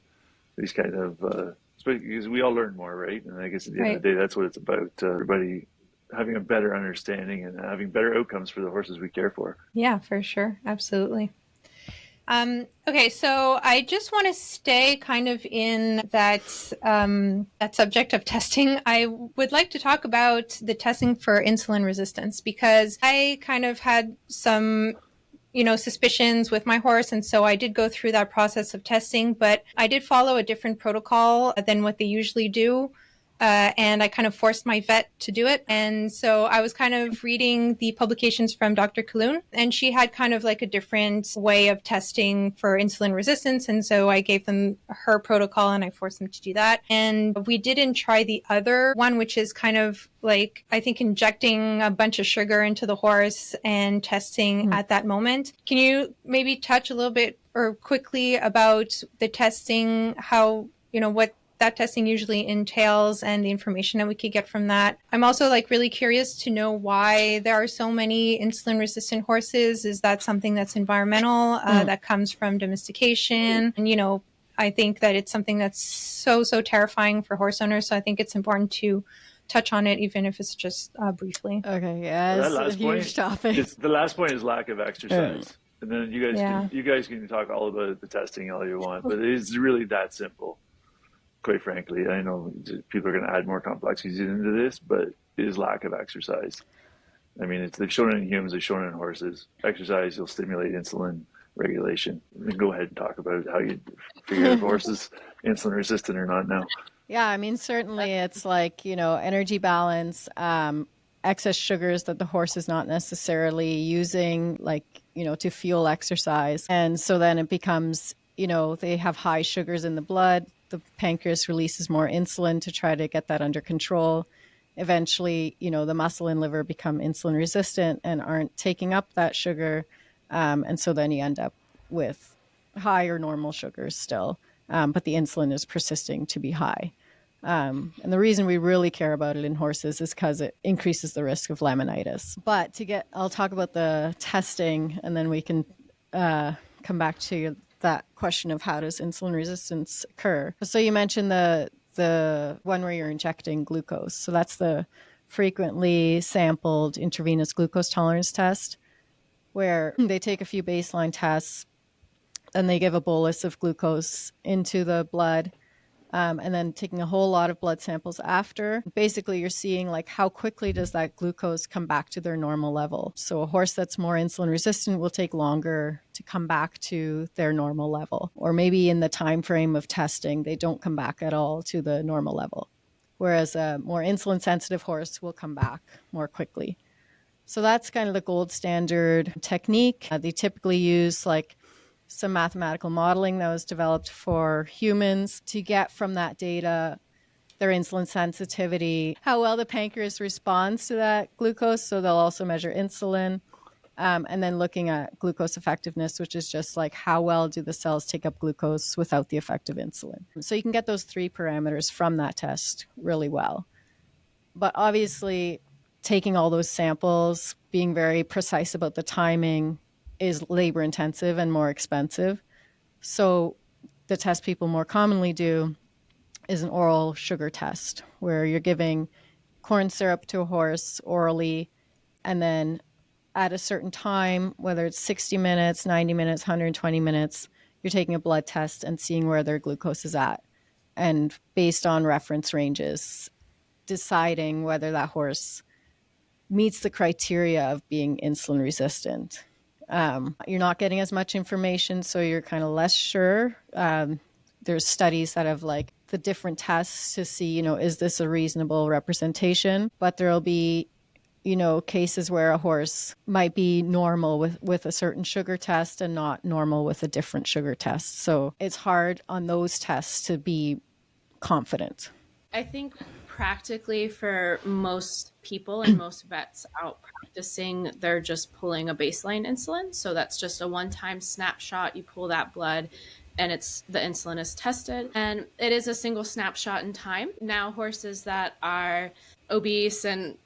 these kind of because we all learn more, right? And I guess at the end of the day, that's what it's about. Everybody having a better understanding and having better outcomes for the horses we care for. Yeah, for sure. Absolutely. Okay, so I just want to stay kind of in that subject of testing. I would like to talk about the testing for insulin resistance because I kind of had some suspicions with my horse. And so I did go through that process of testing, but I did follow a different protocol than what they usually do. And I kind of forced my vet to do it. And so I was kind of reading the publications from Dr. Kaloun, and she had kind of like a different way of testing for insulin resistance. And so I gave them her protocol and I forced them to do that. And we didn't try the other one, which is kind of like, I think, injecting a bunch of sugar into the horse and testing at that moment. Can you maybe touch a little bit or quickly about the testing, how, what that testing usually entails and the information that we could get from that? I'm also like really curious to know why there are so many insulin resistant horses. Is that something that's environmental, that comes from domestication? And, I think that it's something that's so terrifying for horse owners. So I think it's important to touch on it, even if it's just briefly. Okay, yeah, it's a huge topic. The last point is lack of exercise. And then you guys can talk all about the testing all you want, but it's really that simple. Quite frankly, I know people are going to add more complexities into this, but it is lack of exercise. I mean, they've shown it in humans, they've shown it in horses. Exercise will stimulate insulin regulation. Go ahead and talk about how you figure if a horse is insulin resistant or not now. Yeah, I mean, certainly it's like, energy balance, excess sugars that the horse is not necessarily using, like, to fuel exercise. And so then it becomes, they have high sugars in the blood. The pancreas releases more insulin to try to get that under control. Eventually, the muscle and liver become insulin resistant and aren't taking up that sugar. And so then you end up with high or normal sugars still, but the insulin is persisting to be high. And the reason we really care about it in horses is because it increases the risk of laminitis. But I'll talk about the testing and then we can come back to that question of how does insulin resistance occur. So you mentioned the one where you're injecting glucose. So that's the frequently sampled intravenous glucose tolerance test, where they take a few baseline tests and they give a bolus of glucose into the blood, and then taking a whole lot of blood samples after. Basically, you're seeing like how quickly does that glucose come back to their normal level. So a horse that's more insulin resistant will take longer to come back to their normal level. Or maybe in the time frame of testing, they don't come back at all to the normal level. Whereas a more insulin sensitive horse will come back more quickly. So that's kind of the gold standard technique. They typically use like some mathematical modeling that was developed for humans to get from that data their insulin sensitivity, how well the pancreas responds to that glucose. So they'll also measure insulin. And then looking at glucose effectiveness, which is just like how well do the cells take up glucose without the effect of insulin. So you can get those 3 parameters from that test really well. But obviously, taking all those samples, being very precise about the timing is labor intensive and more expensive. So the test people more commonly do is an oral sugar test where you're giving corn syrup to a horse orally, and then at a certain time, whether it's 60 minutes, 90 minutes, 120 minutes, you're taking a blood test and seeing where their glucose is at. And based on reference ranges, deciding whether that horse meets the criteria of being insulin resistant. You're not getting as much information, so you're kind of less sure. There's studies that have like the different tests to see, is this a reasonable representation? But there'll be, cases where a horse might be normal with a certain sugar test and not normal with a different sugar test. So it's hard on those tests to be confident. I think practically for most people and most vets out practicing, they're just pulling a baseline insulin. So that's just a one-time snapshot. You pull that blood and the insulin is tested, and it is a single snapshot in time. Now horses that are obese and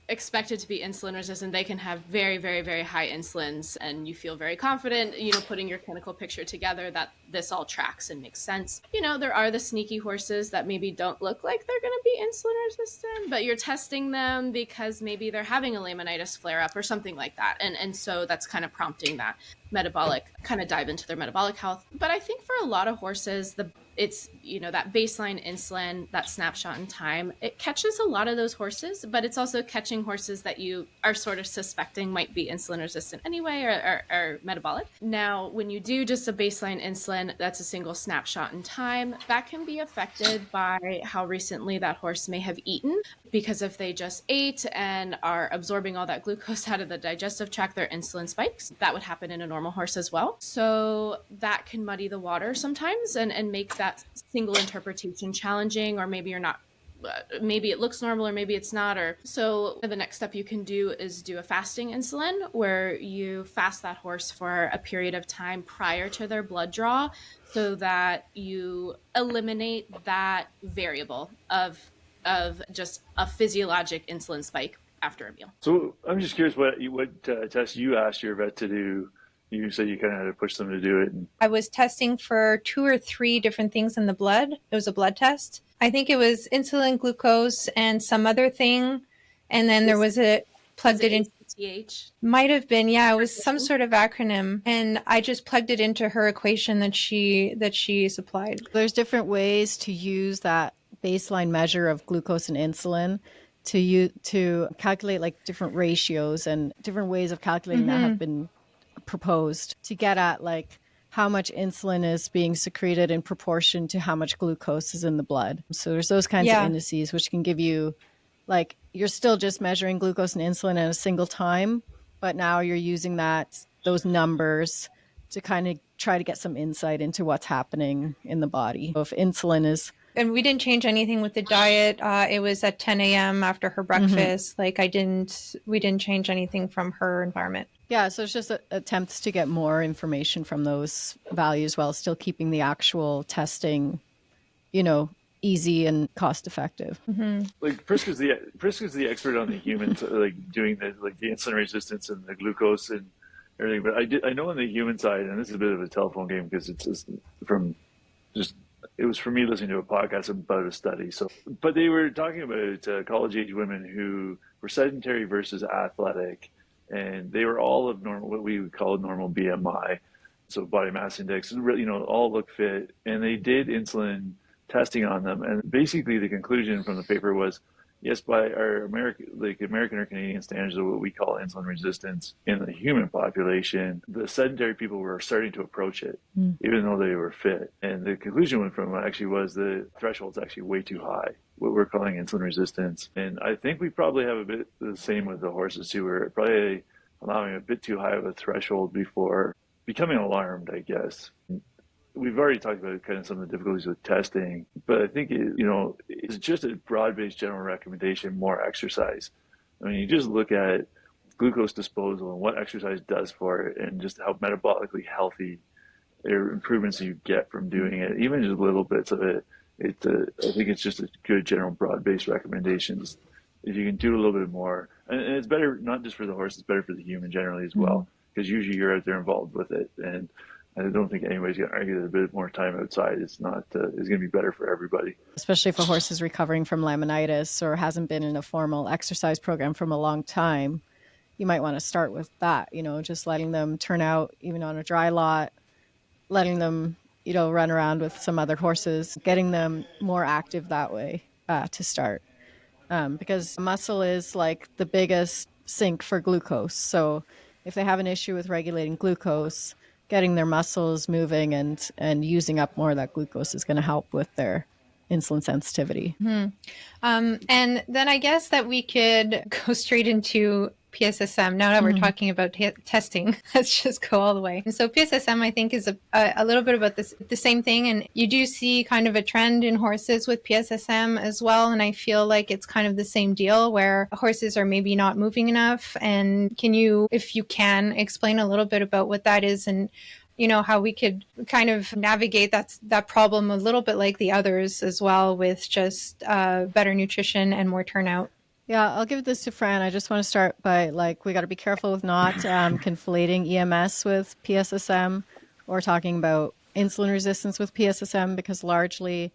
expected to be insulin resistant, they can have very, very, very high insulins, and you feel very confident, putting your clinical picture together that this all tracks and makes sense. There are the sneaky horses that maybe don't look like they're going to be insulin resistant, but you're testing them because maybe they're having a laminitis flare up or something like that. And so that's kind of prompting that metabolic, kind of dive into their metabolic health. But I think for a lot of horses, it's that baseline insulin, that snapshot in time, it catches a lot of those horses, but it's also catching horses that you are sort of suspecting might be insulin resistant anyway, or metabolic. Now, when you do just a baseline insulin, that's a single snapshot in time, that can be affected by how recently that horse may have eaten, because if they just ate and are absorbing all that glucose out of the digestive tract, their insulin spikes. That would happen in a normal horse as well. So that can muddy the water sometimes and make that single interpretation challenging, or maybe you're not, maybe it looks normal or maybe it's not. Or so the next step you can do is do a fasting insulin, where you fast that horse for a period of time prior to their blood draw, so that you eliminate that variable of just a physiologic insulin spike after a meal. So I'm just curious what test you asked your vet to do. You said you kind of had to push them to do it. I was testing for 2 or 3 different things in the blood. It was a blood test. I think it was insulin, glucose, and some other thing. And then there was plugged it in. ACTH? Might have been, yeah. It was some sort of acronym. And I just plugged it into her equation that she supplied. There's different ways to use that baseline measure of glucose and insulin to calculate like different ratios, and different ways of calculating that have been proposed to get at like how much insulin is being secreted in proportion to how much glucose is in the blood. So there's those kinds of indices which can give you, like, you're still just measuring glucose and insulin at a single time, but now you're using those numbers to kind of try to get some insight into what's happening in the body. So if insulin is... And we didn't change anything with the diet. It was at 10 a.m. after her breakfast. Like we didn't change anything from her environment. Yeah, so it's just attempts to get more information from those values while still keeping the actual testing, easy and cost effective. Like Priska's the expert on the humans, like doing the insulin resistance and the glucose and everything. But I know on the human side, and this is a bit of a telephone game because it's it was for me listening to a podcast about a study. So, but they were talking about college age women who were sedentary versus athletic, and they were all of normal, what we would call normal BMI, so body mass index, all look fit. And they did insulin testing on them, and basically the conclusion from the paper was, yes, by our American or Canadian standards of what we call insulin resistance in the human population, the sedentary people were starting to approach it, even though they were fit. And the conclusion went from actually was the threshold's actually way too high, what we're calling insulin resistance. And I think we probably have a bit the same with the horses too. We're probably allowing a bit too high of a threshold before becoming alarmed, I guess. We've already talked about kind of some of the difficulties with testing, but I think it's just a broad-based general recommendation: more exercise. I mean, you just look at glucose disposal and what exercise does for it, and just how metabolically healthy improvements you get from doing it, even just little bits of it. I think it's just a good general broad-based recommendations. If you can do a little bit more, and it's better not just for the horse, it's better for the human generally as well, because usually you're out there involved with it, and I don't think anybody's going to argue that a bit more time outside is going to be better for everybody. Especially if a horse is recovering from laminitis or hasn't been in a formal exercise program from a long time, you might want to start with that, just letting them turn out even on a dry lot, letting them, run around with some other horses, getting them more active that way to start. Because muscle is like the biggest sink for glucose. So if they have an issue with regulating glucose, getting their muscles moving and using up more of that glucose is going to help with their insulin sensitivity. And then I guess that we could go straight into PSSM. Now that we're talking about testing, let's just go all the way. And so PSSM, I think, is a little bit about the same thing. And you do see kind of a trend in horses with PSSM as well. And I feel like it's kind of the same deal where horses are maybe not moving enough. And can you, if you can, explain a little bit about what that is and how we could kind of navigate that problem a little bit like the others as well, with just better nutrition and more turnout? Yeah, I'll give this to Fran. I just want to start by we got to be careful with not conflating EMS with PSSM or talking about insulin resistance with PSSM, because largely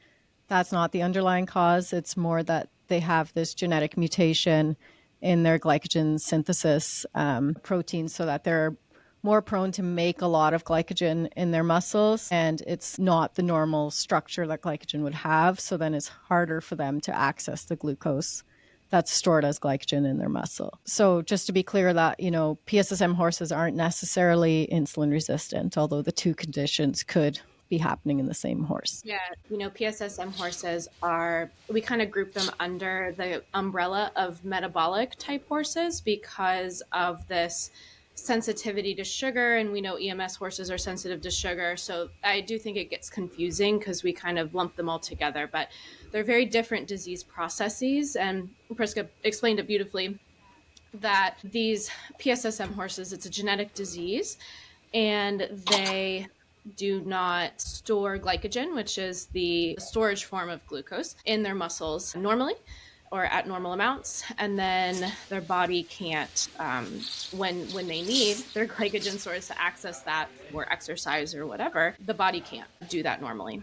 that's not the underlying cause. It's more that they have this genetic mutation in their glycogen synthesis protein, so that they're more prone to make a lot of glycogen in their muscles, and it's not the normal structure that glycogen would have. So then it's harder for them to access the glucose that's stored as glycogen in their muscle. So just to be clear that, PSSM horses aren't necessarily insulin resistant, although the two conditions could be happening in the same horse. Yeah, PSSM horses we kind of group them under the umbrella of metabolic type horses because of this sensitivity to sugar, and we know EMS horses are sensitive to sugar, so I do think it gets confusing because we kind of lump them all together, but they're very different disease processes, and Priska explained it beautifully that these PSSM horses, it's a genetic disease, and they do not store glycogen, which is the storage form of glucose, in their muscles normally or at normal amounts, and then their body can't, when they need their glycogen source to access that for exercise or whatever, the body can't do that normally.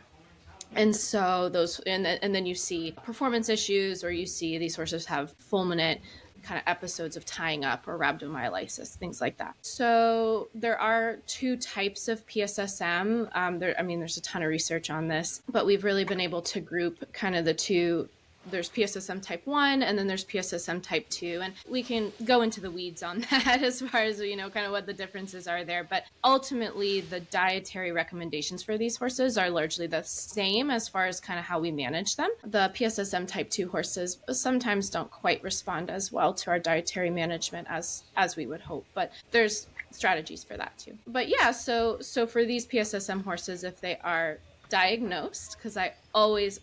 And so and then you see performance issues, or you see these horses have fulminant kind of episodes of tying up or rhabdomyolysis, things like that. So there are two types of PSSM. There's a ton of research on this, but we've really been able to group kind of the two. There's PSSM type 1 and then there's PSSM type 2. And we can go into the weeds on that as far as, kind of what the differences are there. But ultimately, the dietary recommendations for these horses are largely the same as far as kind of how we manage them. The PSSM type 2 horses sometimes don't quite respond as well to our dietary management as we would hope. But there's strategies for that too. But yeah, so for these PSSM horses, if they are diagnosed, because I always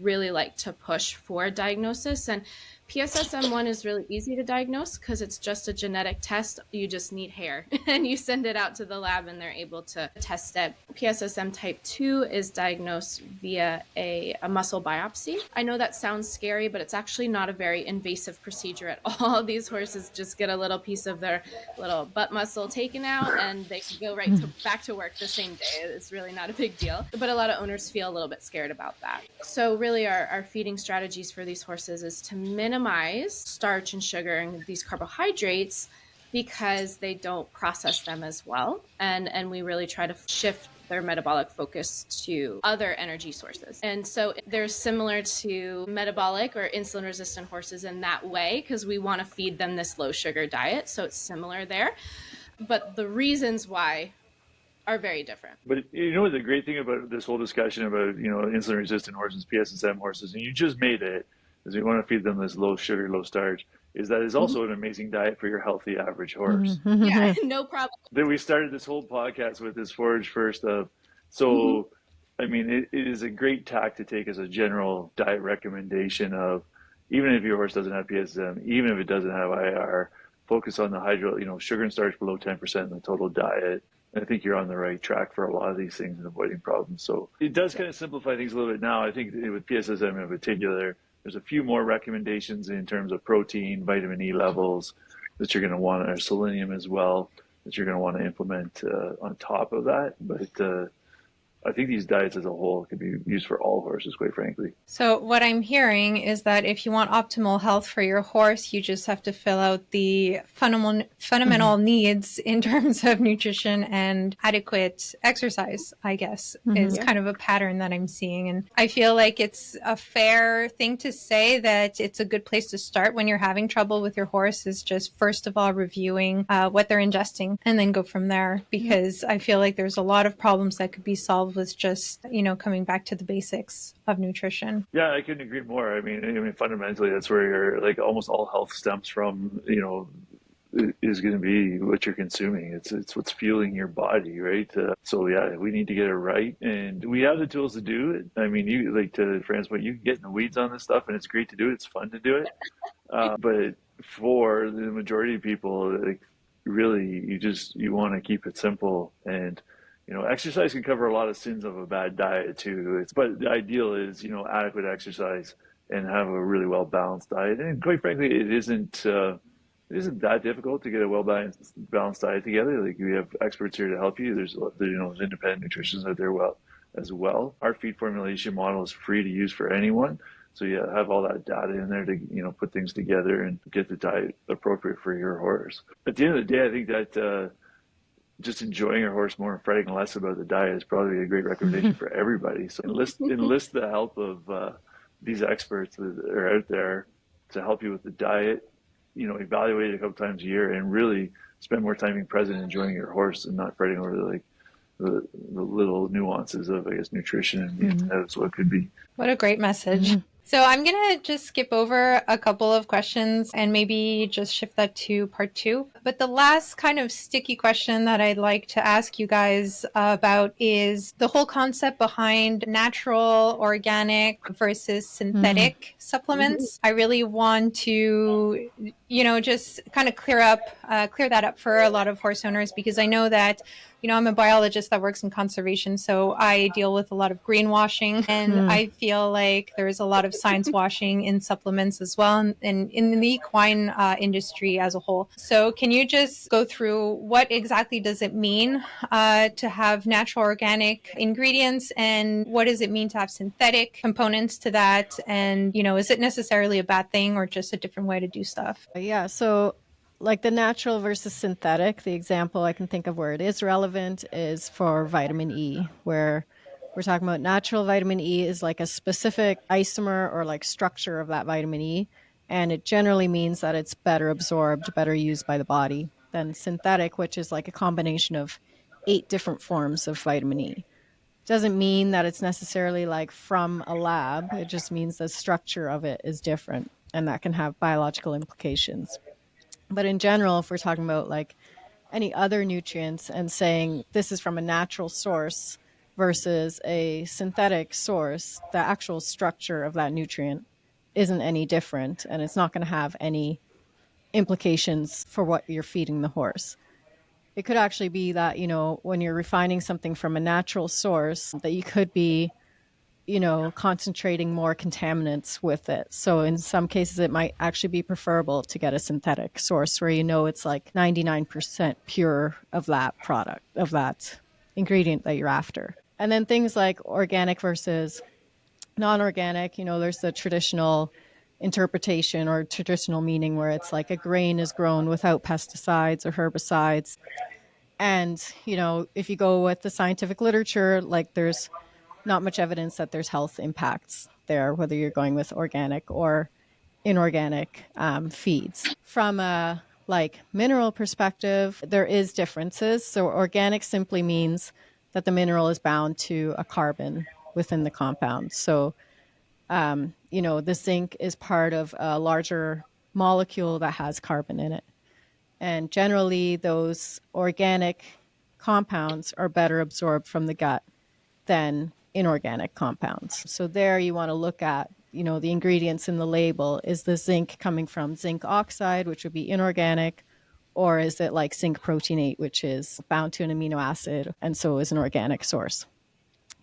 really like to push for a diagnosis, and PSSM1 is really easy to diagnose because it's just a genetic test. You just need hair and you send it out to the lab and they're able to test it. PSSM type 2 is diagnosed via a muscle biopsy. I know that sounds scary, but it's actually not a very invasive procedure at all. These horses just get a little piece of their little butt muscle taken out and they can go back to work the same day. It's really not a big deal, but a lot of owners feel a little bit scared about that. So really our feeding strategies for these horses is to minimize starch and sugar and these carbohydrates because they don't process them as well. And we really try to shift their metabolic focus to other energy sources. And so they're similar to metabolic or insulin resistant horses in that way because we want to feed them this low sugar diet. So it's similar there. But the reasons why are very different. But the great thing about this whole discussion about, insulin resistant horses, PSSM horses, and you just made it, is we want to feed them this low sugar, low starch. is that it's also an amazing diet for your healthy average horse. Yeah, no problem. Then we started this whole podcast with this forage first of, so I mean, it is a great tack to take as a general diet recommendation of, even if your horse doesn't have PSSM, even if it doesn't have IR, focus on the sugar and starch below 10% in the total diet. I think you're on the right track for a lot of these things and avoiding problems. So it does kind of simplify things a little bit now. I think with PSSM in particular, there's a few more recommendations in terms of protein, vitamin E levels that you're going to want, or selenium as well, that you're going to want to implement on top of that. But I think these diets as a whole can be used for all horses, quite frankly. So what I'm hearing is that if you want optimal health for your horse, you just have to fill out the fundamental needs in terms of nutrition and adequate exercise, I guess, is kind of a pattern that I'm seeing. And I feel like it's a fair thing to say that it's a good place to start when you're having trouble with your horse, is just first of all reviewing what they're ingesting and then go from there. Because I feel like there's a lot of problems that could be solved with just, coming back to the basics of nutrition. Yeah, I couldn't agree more. I mean, fundamentally, that's where you're like almost all health stems from, is going to be what you're consuming. It's what's fueling your body, right? So yeah, we need to get it right, and we have the tools to do it. I mean, you, like, to Fran's point, you can get in the weeds on this stuff, and it's great to do it. It's fun to do it. But for the majority of people, like, really, you want to keep it simple. And exercise can cover a lot of sins of a bad diet too. But the ideal is, adequate exercise and have a really well balanced diet. And quite frankly, it isn't that difficult to get a well balanced diet together. Like, we have experts here to help you. There's independent nutritionists out there as well. Our feed formulation model is free to use for anyone. So yeah, have all that data in there to put things together and get the diet appropriate for your horse. At the end of the day, I think that just enjoying your horse more and fretting less about the diet is probably a great recommendation for everybody. So enlist the help of these experts that are out there to help you with the diet. Evaluate it a couple times a year and really spend more time being present, enjoying your horse, and not fretting over the little nuances of, I guess, nutrition and that's what it could be. What a great message. So I'm going to just skip over a couple of questions and maybe just shift that to part 2. But the last kind of sticky question that I'd like to ask you guys about is the whole concept behind natural, organic versus synthetic supplements. I really want to, just kind of clear that up for a lot of horse owners, because I know that I'm a biologist that works in conservation, so I deal with a lot of greenwashing, and I feel like there's a lot of science washing in supplements as well, and in the equine industry as a whole. So can you just go through what exactly does it mean to have natural organic ingredients, and what does it mean to have synthetic components to that? And, is it necessarily a bad thing or just a different way to do stuff? Yeah, so like the natural versus synthetic, the example I can think of where it is relevant is for vitamin E, where we're talking about natural vitamin E is like a specific isomer or like structure of that vitamin E. And it generally means that it's better absorbed, better used by the body than synthetic, which is like a combination of 8 different forms of vitamin E. Doesn't mean that it's necessarily like from a lab. It just means the structure of it is different, and that can have biological implications. But in general, if we're talking about like any other nutrients and saying this is from a natural source versus a synthetic source, the actual structure of that nutrient isn't any different, and it's not going to have any implications for what you're feeding the horse. It could actually be that, when you're refining something from a natural source, that you could be concentrating more contaminants with it. So in some cases, it might actually be preferable to get a synthetic source where it's like 99% pure of that product, of that ingredient that you're after. And then things like organic versus non-organic, there's the traditional interpretation or traditional meaning where it's like a grain is grown without pesticides or herbicides. And, if you go with the scientific literature, like there's not much evidence that there's health impacts there, whether you're going with organic or inorganic feeds. From a mineral perspective, there is differences. So organic simply means that the mineral is bound to a carbon within the compound. So, the zinc is part of a larger molecule that has carbon in it. And generally, those organic compounds are better absorbed from the gut than inorganic compounds. So there you want to look at, the ingredients in the label. Is the zinc coming from zinc oxide, which would be inorganic, or is it like zinc proteinate, which is bound to an amino acid and so is an organic source?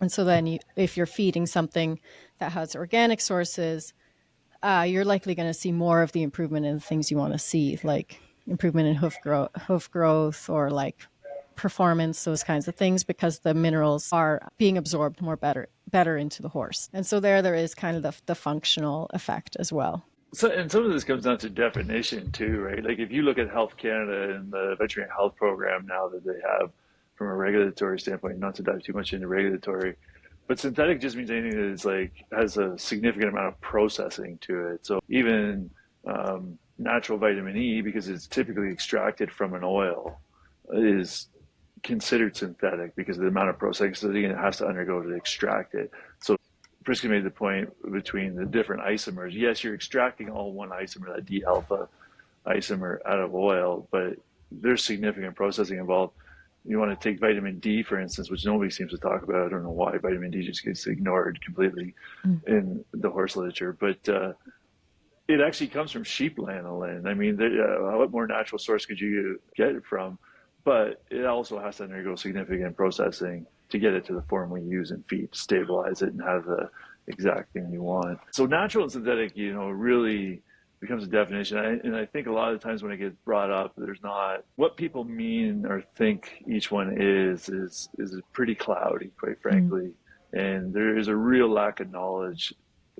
And so then if you're feeding something that has organic sources, you're likely going to see more of the improvement in the things you want to see, like improvement in hoof growth or like performance, those kinds of things, because the minerals are being absorbed better into the horse. And so there is kind of the functional effect as well. So, and some of this comes down to definition too, right? Like if you look at Health Canada and the veterinary health program now that they have from a regulatory standpoint, not to dive too much into regulatory, but synthetic just means anything that is like has a significant amount of processing to it. So even natural vitamin E, because it's typically extracted from an oil, is considered synthetic because of the amount of processing it has to undergo to extract it. So Priska made the point between the different isomers. Yes, you're extracting all one isomer, that D-alpha isomer, out of oil, but there's significant processing involved. You want to take vitamin D, for instance, which nobody seems to talk about. I don't know why vitamin D just gets ignored completely in the horse literature, but it actually comes from sheep lanolin. I mean, what more natural source could you get it from? But it also has to undergo significant processing to get it to the form we use in feed, to stabilize it and have the exact thing you want. So natural and synthetic, really becomes a definition. And I think a lot of the times when it gets brought up, there's not what people mean or think each one is pretty cloudy, quite frankly. And there is a real lack of knowledge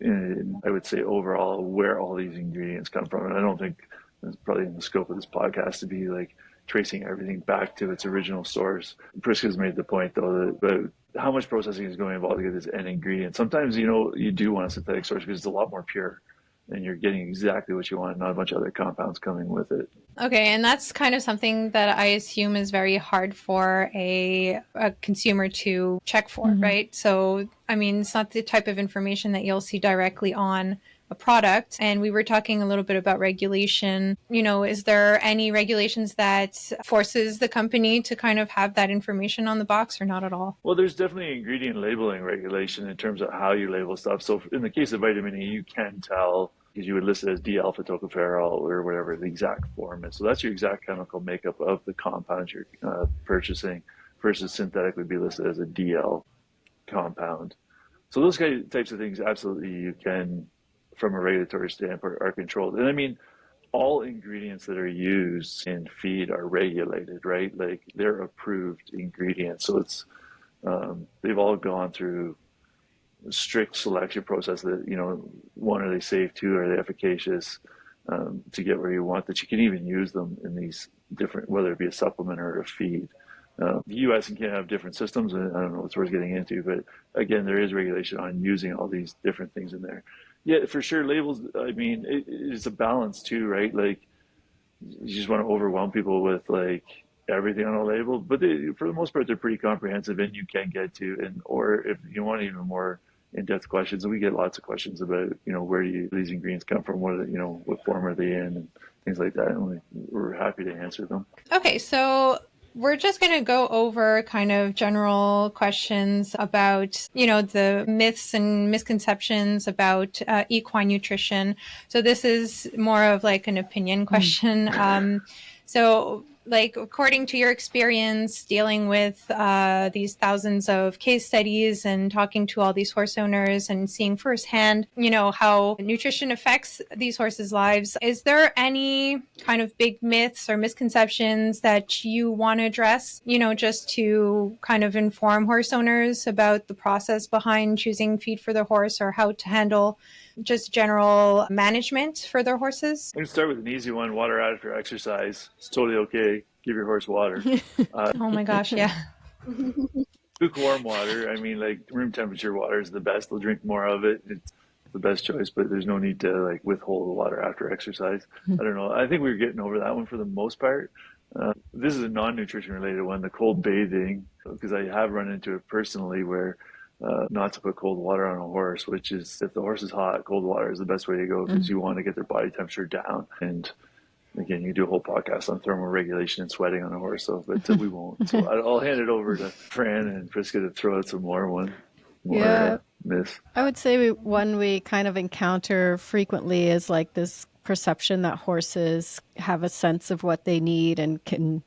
I would say overall where all these ingredients come from. And I don't think it's probably in the scope of this podcast to be like tracing everything back to its original source. Priska's made the point though that how much processing is going involved to get this end ingredient. Sometimes, you do want a synthetic source because it's a lot more pure and you're getting exactly what you want, not a bunch of other compounds coming with it. Okay, and that's kind of something that I assume is very hard for a consumer to check for, right? So, I mean, it's not the type of information that you'll see directly on a product. And we were talking a little bit about regulation. Is there any regulations that forces the company to kind of have that information on the box or not at all? Well, there's definitely ingredient labeling regulation in terms of how you label stuff. So in the case of vitamin E, you can tell because you would list it as D-alpha tocopherol or whatever the exact form is. So that's your exact chemical makeup of the compound you're purchasing versus synthetic would be listed as a DL compound. So those types of things, absolutely you can, from a regulatory standpoint, are controlled. And I mean, all ingredients that are used in feed are regulated, right? Like they're approved ingredients. So it's, they've all gone through a strict selection process that, one, are they safe? Two, are they efficacious to get where you want, that you can even use them in these different, whether it be a supplement or a feed. The U.S. and Canada have different systems, and I don't know what's worth getting into, but again, there is regulation on using all these different things in there. Yeah, for sure, labels, I mean, it's a balance too, right? Like, you just want to overwhelm people with, like, everything on a label, but for the most part, they're pretty comprehensive, and you can get to, or if you want even more in-depth questions, and we get lots of questions about, where do these ingredients come from, what form are they in, and things like that, and we're happy to answer them. Okay, so we're just going to go over kind of general questions about, the myths and misconceptions about equine nutrition. So this is more of like an opinion question. So like, according to your experience dealing with these thousands of case studies and talking to all these horse owners and seeing firsthand, how nutrition affects these horses' lives, is there any kind of big myths or misconceptions that you want to address, just to kind of inform horse owners about the process behind choosing feed for their horse or how to handle just general management for their horses? I'm going to start with an easy one. Water after exercise. It's totally okay. Give your horse water. Oh my gosh, yeah. Lukewarm water. I mean, like, room temperature water is the best. They'll drink more of it. It's the best choice, but there's no need to like withhold the water after exercise. I don't know. I think we're getting over that one for the most part. This is a non-nutrition related one, the cold bathing, because I have run into it personally where not to put cold water on a horse, which is, if the horse is hot, cold water is the best way to go because you want to get their body temperature down. And again, you do a whole podcast on thermal regulation and sweating on a horse, so but we won't. So I'll hand it over to Fran and Priska to throw out some more Yeah, myths. I would say one we kind of encounter frequently is like this perception that horses have a sense of what they need and can,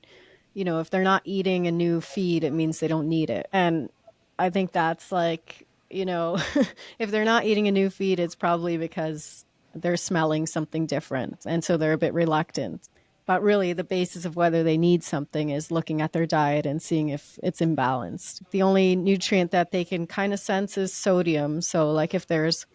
if they're not eating a new feed, it means they don't need it. And I think that's like, if they're not eating a new feed, it's probably because they're smelling something different. And so they're a bit reluctant. But really, the basis of whether they need something is looking at their diet and seeing if it's imbalanced. The only nutrient that they can kind of sense is sodium. So like if there's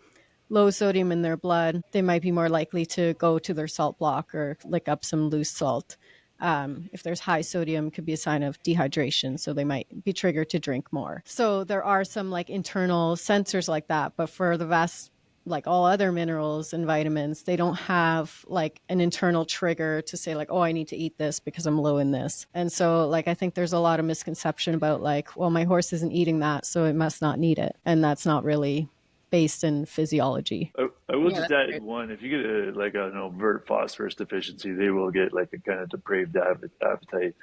low sodium in their blood, they might be more likely to go to their salt block or lick up some loose salt. If there's high sodium, it could be a sign of dehydration, so they might be triggered to drink more. So there are some like internal sensors like that, but for the vast, like all other minerals and vitamins, they don't have like an internal trigger to say like, oh, I need to eat this because I'm low in this. And so like, I think there's a lot of misconception about like, well, my horse isn't eating that, so it must not need it. And that's not really based in physiology. I will just add one. If you get an overt phosphorus deficiency, they will get like a kind of depraved appetite.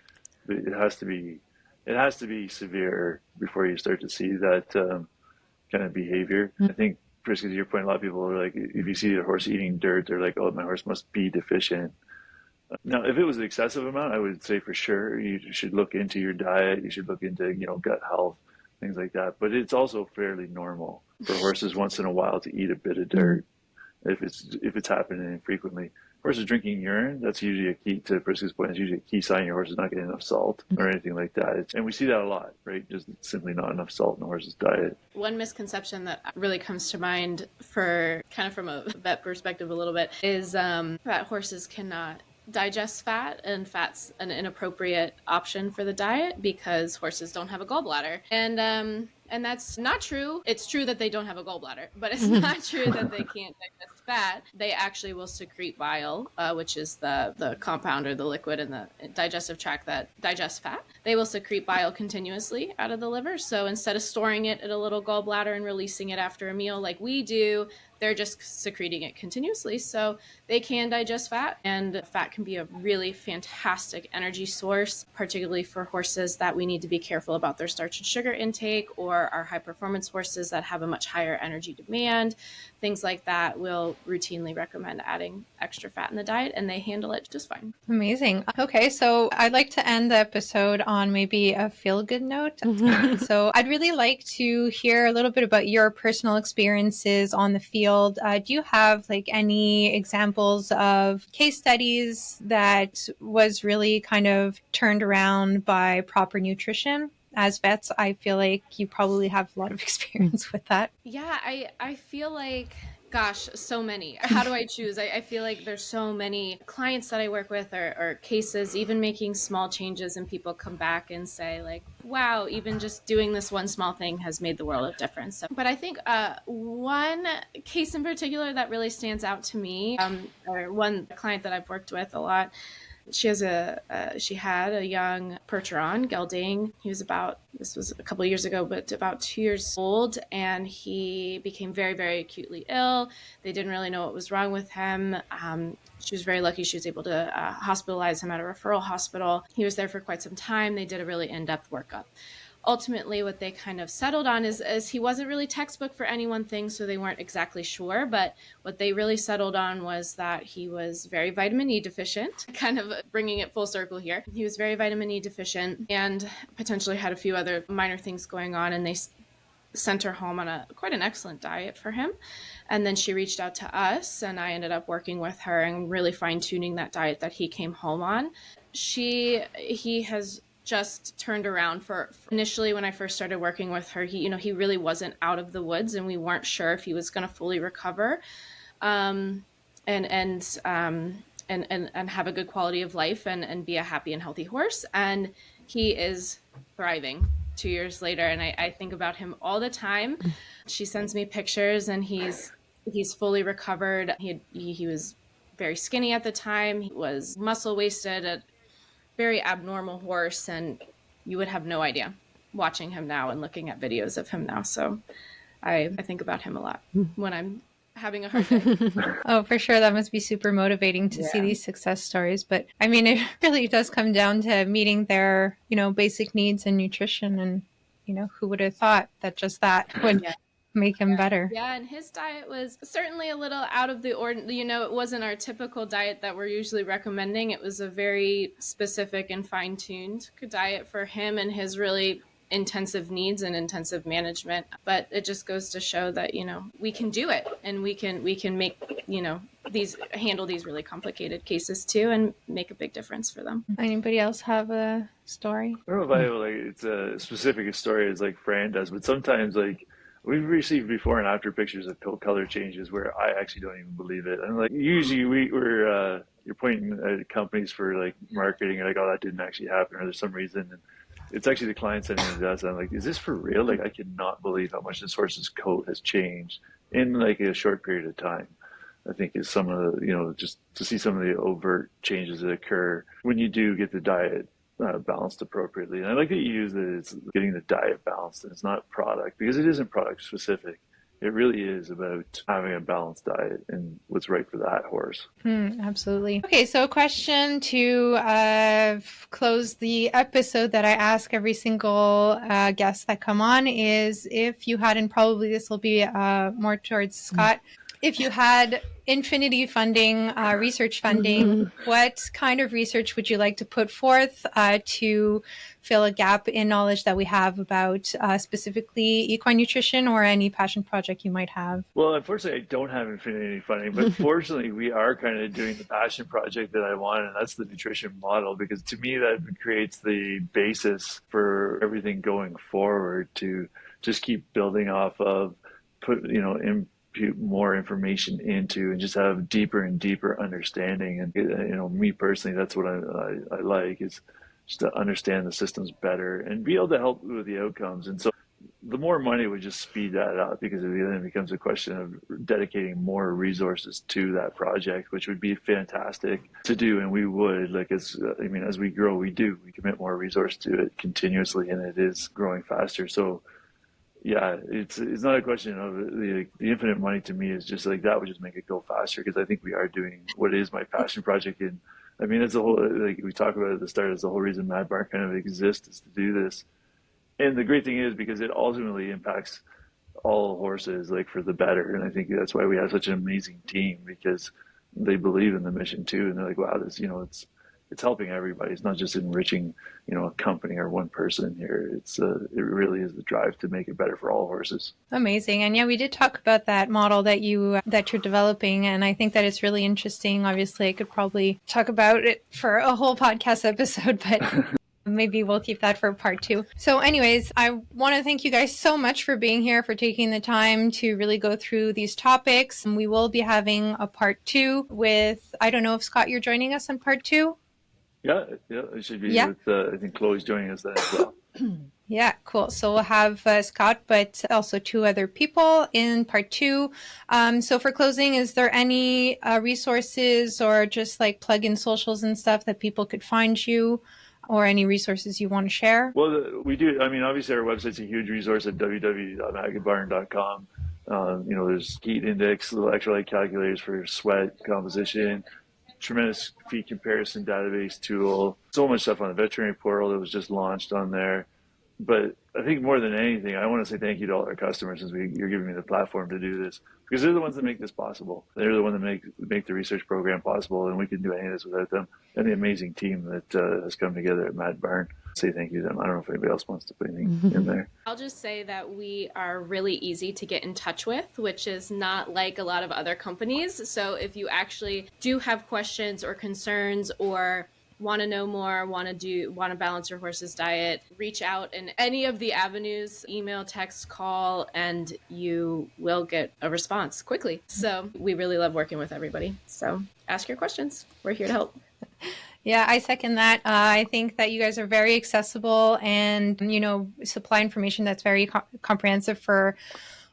But it has to be severe before you start to see that kind of behavior. I think, Priska, to your point, a lot of people are like, if you see a horse eating dirt, they're like, oh, my horse must be deficient. Now, if it was an excessive amount, I would say for sure you should look into your diet. You should look into gut health, things like that. But it's also fairly normal for horses once in a while to eat a bit of dirt if it's happening frequently. Horses drinking urine, that's usually a key, to Priska's point, it's usually a key sign your horse is not getting enough salt or anything like that. And we see that a lot, right? Just simply not enough salt in the horse's diet. One misconception that really comes to mind for kind of from a vet perspective a little bit is that horses cannot digest fat, and fat's an inappropriate option for the diet because horses don't have a gallbladder. And that's not true. It's true that they don't have a gallbladder, but it's not true that they can't digest fat. They actually will secrete bile, which is the compound or the liquid in the digestive tract that digests fat. They will secrete bile continuously out of the liver. So instead of storing it in a little gallbladder and releasing it after a meal like we do, they're just secreting it continuously. So they can digest fat, and fat can be a really fantastic energy source, particularly for horses that we need to be careful about their starch and sugar intake, or our high performance horses that have a much higher energy demand. Things like that, we'll routinely recommend adding extra fat in the diet, and they handle it just fine. Amazing. Okay, so I'd like to end the episode on maybe a feel-good note. So I'd really like to hear a little bit about your personal experiences on the field. Do you have like any examples of case studies that was really kind of turned around by proper nutrition? As vets, I feel like you probably have a lot of experience with that. Yeah, I feel like, gosh, so many. How do I choose? I feel like there's so many clients that I work with or cases, even making small changes, and people come back and say like, wow, even just doing this one small thing has made the world of difference. But I think one case in particular that really stands out to me, or one client that I've worked with a lot, she had a young Percheron gelding. This was a couple of years ago, but about 2 years old, and he became very, very acutely ill. They didn't really know what was wrong with him. She was very lucky she was able to hospitalize him at a referral hospital. He was there for quite some time. They did a really in-depth workup. Ultimately, what they kind of settled on is he wasn't really textbook for any one thing, so they weren't exactly sure. But what they really settled on was that he was very vitamin E deficient, kind of bringing it full circle here. He was very vitamin E deficient and potentially had a few other minor things going on, and they sent her home on quite an excellent diet for him. And then she reached out to us, and I ended up working with her and really fine-tuning that diet that he came home on. He has just turned around. For initially, when I first started working with her, he really wasn't out of the woods, and we weren't sure if he was going to fully recover and have a good quality of life and be a happy and healthy horse. And he is thriving 2 years later, and I think about him all the time. She sends me pictures, and he's fully recovered. He was very skinny at the time. He was muscle wasted, a very abnormal horse, and you would have no idea watching him now and looking at videos of him now. So I think about him a lot when I'm having a hard day. Oh, for sure. That must be super motivating to see these success stories. But I mean, it really does come down to meeting their, basic needs and nutrition. And, who would have thought that just that would make him better? Yeah, and his diet was certainly a little out of the ordinary. It wasn't our typical diet that we're usually recommending. It was a very specific and fine-tuned diet for him and his really intensive needs and intensive management. But it just goes to show that, we can do it, and we can make, handle these really complicated cases too, and make a big difference for them. Anybody else have a story? I don't know if I have it's a specific story as like Fran does, but sometimes we've received before and after pictures of pill color changes where I actually don't even believe it. And usually we're you're pointing at companies for like marketing and oh, that didn't actually happen, or there's some reason. And it's actually the client sending it to us. I'm like, is this for real? I cannot believe how much this horse's coat has changed in a short period of time. I think is some of the, just to see some of the overt changes that occur when you do get the diet balanced appropriately. And I like that you use that it's getting the diet balanced and it's not product, because it isn't product specific. It really is about having a balanced diet and what's right for that horse. Absolutely. Okay, so a question to close the episode that I ask every single guest that come on is, if you had, and probably this will be more towards Scott, if you had infinity funding, research funding, what kind of research would you like to put forth to fill a gap in knowledge that we have about specifically equine nutrition or any passion project you might have? Well, unfortunately, I don't have infinity funding, but fortunately, we are kind of doing the passion project that I want, and that's the nutrition model, because to me, that creates the basis for everything going forward to just keep building off of, more information into, and just have deeper and deeper understanding. And me personally, that's what I like, is just to understand the systems better and be able to help with the outcomes. And so the more money would just speed that up, because then it becomes a question of dedicating more resources to that project, which would be fantastic to do. And we would, as we grow, we commit more resource to it continuously, and it is growing faster. So yeah, it's not a question of the infinite money. To me is just that would just make it go faster, because I think we are doing what is my passion project. And it's the whole, we talked about at the start, is the whole reason Mad Barn kind of exists, is to do this. And the great thing is, because it ultimately impacts all horses for the better. And I think that's why we have such an amazing team, because they believe in the mission too. And they're like, wow, this, it's helping everybody. It's not just enriching, a company or one person here. It really is the drive to make it better for all horses. Amazing. And yeah, we did talk about that model that you're developing, and I think that it's really interesting. Obviously, I could probably talk about it for a whole podcast episode, but maybe we'll keep that for part 2. So anyways, I want to thank you guys so much for being here, for taking the time to really go through these topics. And we will be having a part 2 with, I don't know if Scott, you're joining us on part 2? Yeah, it should be with, I think Chloe's joining us then as well. Yeah, cool. So we'll have Scott, but also 2 other people in part 2. So for closing, is there any resources or just plug-in socials and stuff that people could find you, or any resources you want to share? Well, we do. Obviously our website's a huge resource at www.magidbarn.com. There's heat index, electrolyte calculators for sweat composition, tremendous feed comparison database tool, so much stuff on the veterinary portal that was just launched on there. But I think more than anything, I want to say thank you to all our customers, since you're giving me the platform to do this, because they're the ones that make this possible. They're the ones that make the research program possible, and we couldn't do any of this without them, and the amazing team that has come together at Mad Barn. Say thank you to them. I don't know if anybody else wants to put anything in there. I'll just say that we are really easy to get in touch with, which is not like a lot of other companies. So if you actually do have questions or concerns, or want to know more, want to balance your horse's diet, reach out in any of the avenues, email, text, call, and you will get a response quickly. So we really love working with everybody. So ask your questions. We're here to help. Yeah, I second that. I think that you guys are very accessible and, supply information that's very comprehensive for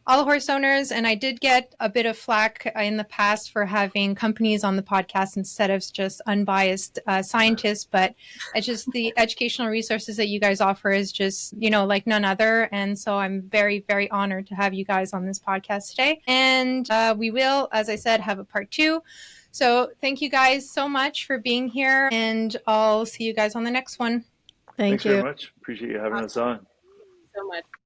all the horse owners. And I did get a bit of flack in the past for having companies on the podcast instead of just unbiased scientists. But it's just the educational resources that you guys offer is just, like none other. And so I'm very, very honored to have you guys on this podcast today. And we will, as I said, have a part 2. So thank you guys so much for being here. And I'll see you guys on the next one. Thanks very much. Appreciate you having us on. So much.